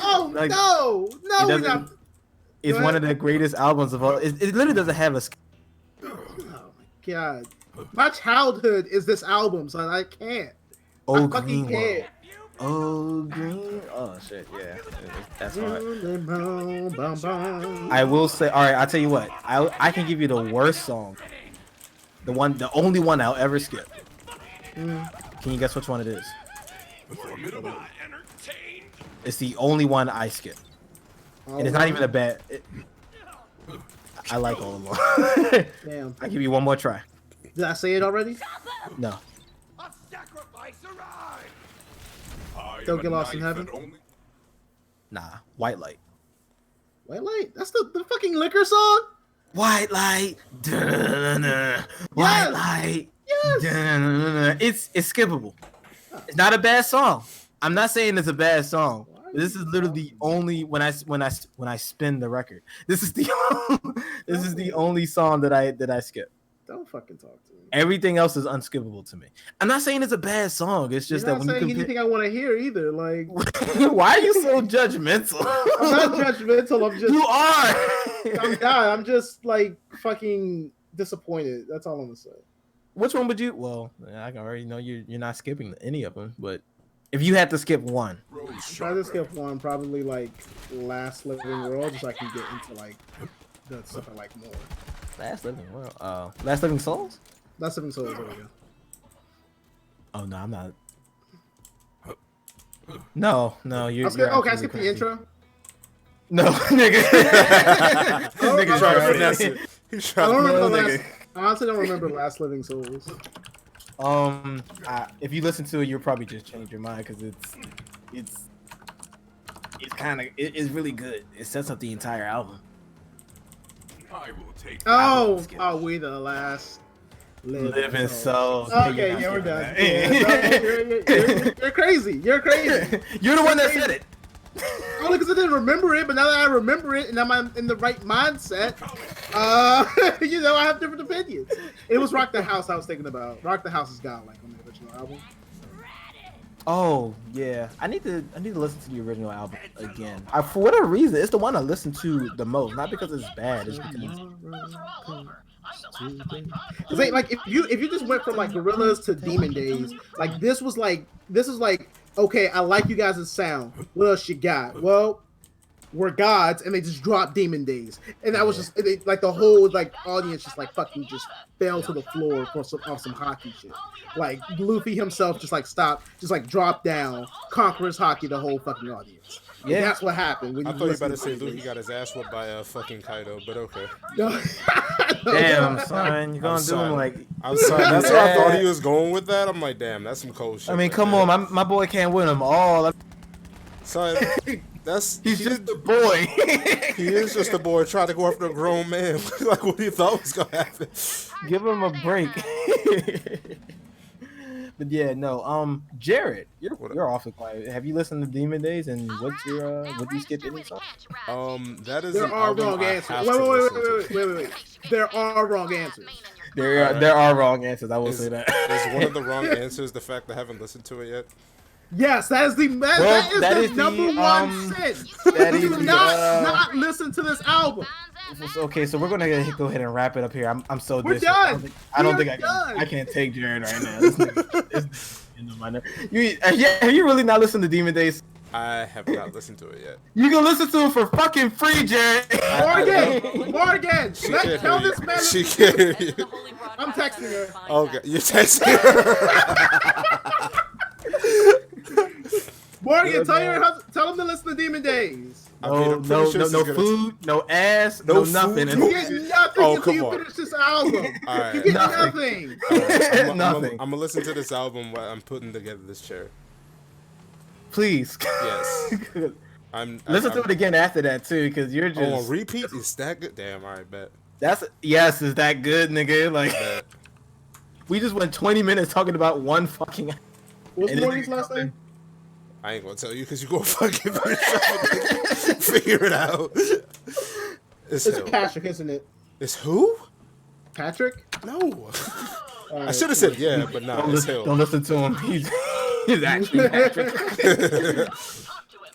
Oh, Like, no. No, we're doesn't- not. It's Go one of ahead. the greatest albums of all. It literally doesn't have a. Oh, my God. My childhood is this album, son. I can't. Oh, I fucking green can't. one. Oh, green. Oh shit, yeah, that's hard. I will say, all right. I'll tell you what. I can give you the worst song. The only one I'll ever skip. Can you guess which one it is? It's the only one I skip, and it's not even a bad. I like all of them. Damn. I give you one more try. Did I say it already? No. A sacrifice arrived! Don't Get Lost in Heaven? Nah. White Light. White Light? That's the fucking liquor song? White light, da-na-na-na. White light. Yes. Da-na-na-na. It's skippable. It's not a bad song. I'm not saying it's a bad song. This is literally the only when I spin the record. This is the only song that I skip. Don't fucking talk to me. Everything else is unskippable to me. I'm not saying it's a bad song. It's just You're that not when you saying compare, anything I want to hear either. Like, why are you so judgmental? I'm not judgmental. I'm just. You are. I'm not. I'm just like fucking disappointed. That's all I'm gonna say. Which one would you? Well, I can already know you're not skipping any of them. But if you had to skip one, Try to skip one, probably like Last Living World, just so I can get into like the stuff I like more. Last Living World. Last Living Souls. Last Living Souls. There we go. Oh no, I'm not. No, you're. Okay, I absolutely skip the crazy. intro. No, nigga. Nigga I'm trying to sorry. finesse it. He's I trying don't to remember nigga. last. I honestly don't remember Last Living Souls. If you listen to it, you'll probably just change your mind because it's kind of it's really good. It sets up the entire album. I will take Oh, skip. we the last Living Souls. Okay, yeah, we're done. You're crazy. You're crazy. You're the one that said it. Only because I didn't remember it, but now that I remember it and I'm in the right mindset, you know, I have different opinions. It was Rock the House I was thinking about. Rock the House is godlike on the original album. Oh yeah, I need to listen to the original album again. For whatever reason, it's the one I listen to the most. Not because it's bad, it's because Like if you just went from like Gorillas to Demon Days, like this is like okay, I like you guys' sound. What else you got? Well, we're gods, and they just dropped Demon Days, and that was just like the whole like audience just like fucking just fell to the floor for some hockey shit. Like Luffy himself just like stopped, just like dropped down, conquerors hockey the whole fucking audience. Yeah, and that's what happened. When I thought you were about to say Luffy got his ass whooped by fucking Kaido, but okay. Damn, son, you're gonna do him like. I'm sorry. That's where I thought he was going with that. I'm like, damn, that's some cold shit. I mean, right come there. on, my boy can't win them all. Son, he's just a boy. He is just a boy trying to go after a grown man. Like, what do you thought was gonna happen? Give him a break. But yeah, no. Jared, you're awfully quiet. Have you listened to Demon Days, and what's your would you skip any song? That is there are wrong answers. Wait. There are wrong answers. There are wrong answers. I will say that. Is one of the wrong answers the fact that I haven't listened to it yet? Yes, that is the number one sin. That is Do not listen to this album. Okay, so we're gonna go ahead and wrap it up here. I'm so we're done. I don't think I can't take Jared right now. Have you really not listened to Demon Days? I have not listened to it yet. You can listen to it for fucking free, Jared. Morgan, tell this man. She can't hear you. I'm texting her. Okay, you're texting her. Morgan, tell him to listen to Demon Days. No food, no ass, no nothing. You get nothing until you finish this album. All right. You get nothing. Right. Nothing. I'm gonna listen to this album while I'm putting together this chair. Please. Yes. Listen to it again after that too, because you're just. Oh, repeat? Is that good? Damn. All right, bet. Is that good, nigga? Like, we just went 20 minutes talking about one fucking. What's Morgan's last name? I ain't gonna tell you because you gonna fucking figure it out. It's Patrick, isn't it? It's who? Patrick? No. I should have said yeah, but no. It's Hill. Don't listen to him. He's actually Patrick.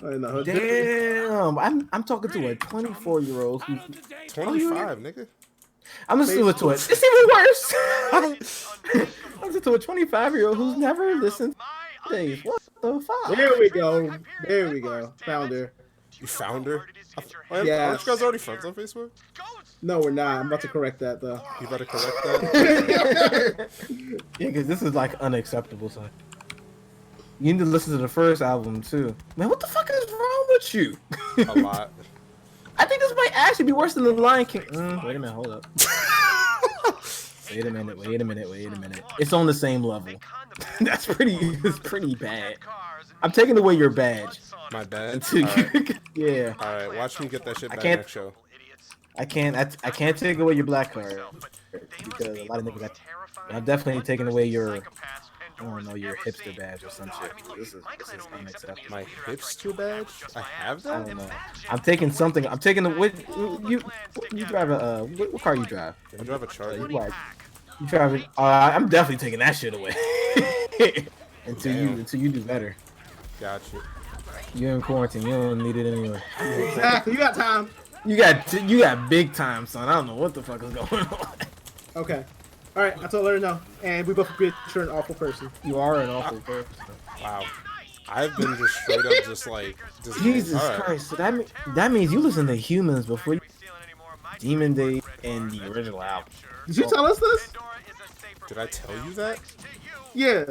Damn, I'm talking to a 24-year-old who's 25, nigga. I'm listening to it. It's even worse. I'm listening to a 25-year-old who's never listened to Days. What the fuck? There we go. Found her. You found her? Yeah. Aren't you guys already friends on Facebook? No, we're not. I'm about to correct that, though. You better correct that? Yeah, because this is like unacceptable, son. You need to listen to the first album, too. Man, what the fuck is wrong with you? A lot. I think this might actually be worse than The Lion King. Wait a minute, hold up. Wait a minute. It's on the same level. It's pretty bad. I'm taking away your badge. My bad? Right. Yeah. Alright, watch me get that shit back next show. I can't take away your black card. Because a lot of niggas I'm definitely taking away your your hipster badge or some shit. This is unacceptable. My hipster badge? I have that? I don't know. I'm taking the you drive a what car you drive? I drive a Charger. You drive it. I'm definitely taking that shit away. until you do better. Got you. You're in quarantine. You don't need it anyway. Exactly. You got time. You got big time, son. I don't know what the fuck is going on. Okay. All right. I told her no, and we both agreed that you're an awful person. You are an awful person. Wow. I've been just straight up just Jesus Christ. So that means you listen to Humans before you Demon Days and the original album. Did you tell us this? Did I tell you that? Yeah.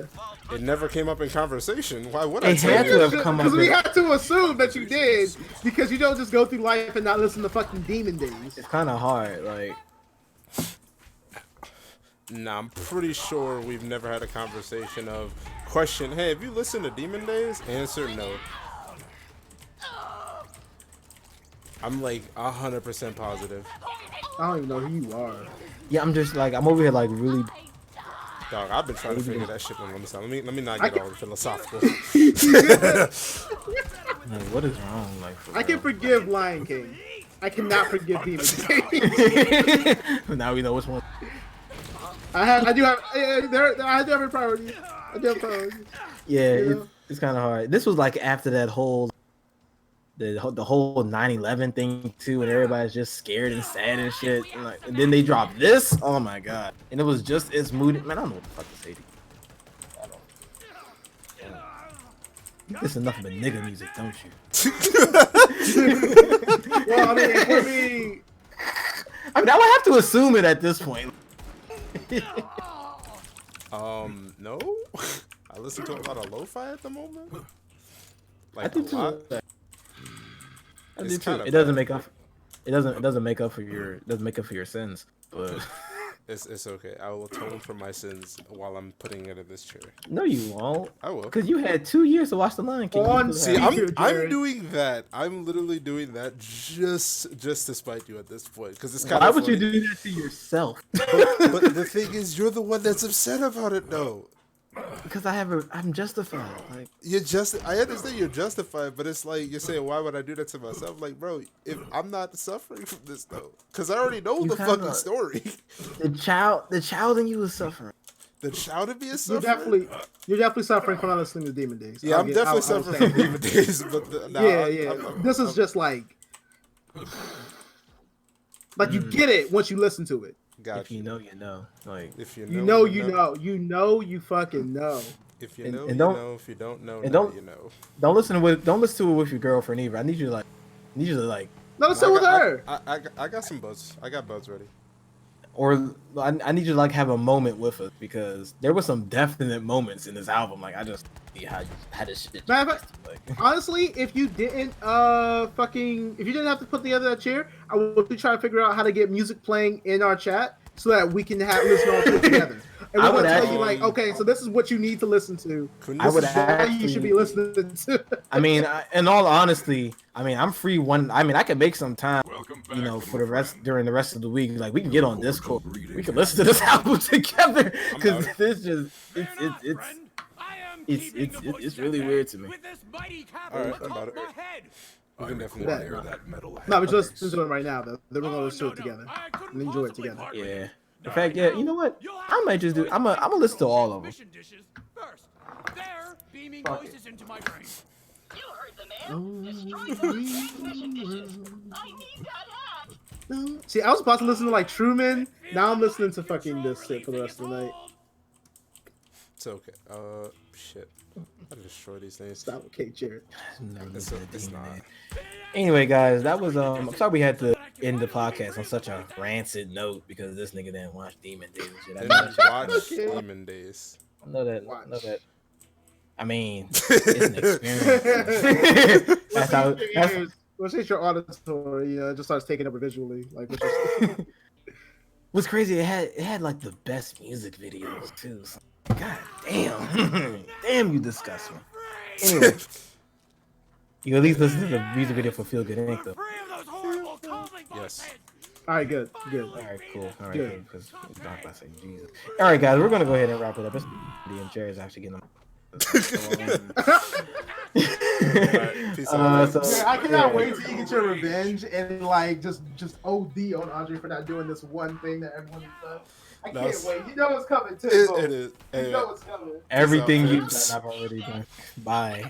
It never came up in conversation. Why would I It tell had you? to have come up. Because we had to assume that you did, because you don't just go through life and not listen to fucking Demon Days. It's kind of hard, like. Nah, I'm pretty sure we've never had a conversation of question, hey, have you listened to Demon Days? Answer, no. I'm like 100% positive. I don't even know who you are. Yeah, I'm just like, I'm over here like really. Dog, I've been trying to figure that shit out. Let me not get all philosophical. Like, what is wrong? Like, I can forgive Lion King. I cannot forgive Demon Days. Now we know which one. I do have a priority. I do have priorities. Yeah, You know? It's kind of hard. This was like after that whole the whole 9/11 thing too, and everybody's just scared and sad and shit. And then they dropped this. Oh my god! And it was just as moody. Man, I don't know what the fuck to say to you. I don't. Yeah. This is nothing but nigga music, don't you? Well, I mean, for me, I mean, I would have to assume it at this point. No. I listen to a lot of lo-fi at the moment. I Like do a too. lot. I It's do too. kinda It doesn't bad. make up. It doesn't make up for your. It doesn't make up for your sins. But It's okay. I will atone for my sins while I'm putting it in this chair. no, you won't. I will. Because you had 2 years to watch The Lion King. On You See, have- Speaker, I'm Jared. doing that. I'm literally doing that just to spite you at this point because it's kind Why of. would you do that to yourself? But the thing is, you're the one that's upset about it, though. Because I'm justified. Like, I understand you're justified, but it's like you're saying, why would I do that to myself? Like, bro, if I'm not suffering from this though, because I already know You the kinda- fucking story. the child in you is suffering. The child of me is you're suffering. definitely suffering from not listening to Demon Days. Yeah, I'm definitely suffering from Demon Days, but This is just like you get it once you listen to it. Got If you know, you know. Like, If you You know, know, you fucking know. If you And- know, and you don't- know. If you don't know, and now don't- you know. don't listen to it with your girlfriend either. I need you to like. No, listen with her. I got some buds. I got buds ready. Or I need you to like have a moment with us because there were some definite moments in this album. Like I just see how this shit. Matter of fact, Like, honestly, if you didn't have to put together that chair, I would be trying to figure out how to get music playing in our chat so that we can listen all to it together. And I we're would gonna tell actually- you like, okay, so this is what you need to listen to. I would This is what you actually- should be listening to. I mean, in all honesty, I'm free I can make some time, Welcome back, for the my rest friend. during the rest of the week. Like we can get on Discord, we can listen to this album together because down. this just it's really weird to me. Alright, I'm about it. We can definitely Bet. hear that. That metal No, but just axe. listen to it right now. Though. Then we're gonna listen to it together and enjoy it together. Yeah. In fact, yeah. You know what? I might just do. I'm gonna listen to all of them. Dishes first. They're beaming Fuck voices into my brain. You heard the man. Destroy those transmission dishes. I need that hat. See, I was about to listen to like Truman. Now I'm listening to fucking this shit for the rest of the night. It's okay. Shit. I destroy these things. Stop with Kate Jarrett. It's not. Anyway, guys, that was I'm sorry we had to end the podcast on such a rancid note because this nigga didn't watch Demon Days and shit. I know Didn't that. watch Okay. Demon Days. I know that. Watch. I know that. I mean, it's an experience. That's how. That's, What's your auditory? It just starts taking over visually. Like, what's your... what's crazy? It had like the best music videos too. So, God damn, damn, you disgust me. Anyway, you at least listen to the music video for Feel Good Inc. though. Free of those horrible cobbling Yes. All right, good. All right, cool. All right, Good. good. Because it's not about to say Jesus. All right, guys, we're gonna go ahead and wrap it up. It's and Jerry's actually getting them. Alright, peace out. So- I cannot wait till you get your revenge and like just OD on Andre for not doing this one thing that everyone has done. I can't That's- wait. You know what's coming too. It folks. is. You Anyway. know what's coming. Everything Peace out, you've folks. done, I've already done. Bye.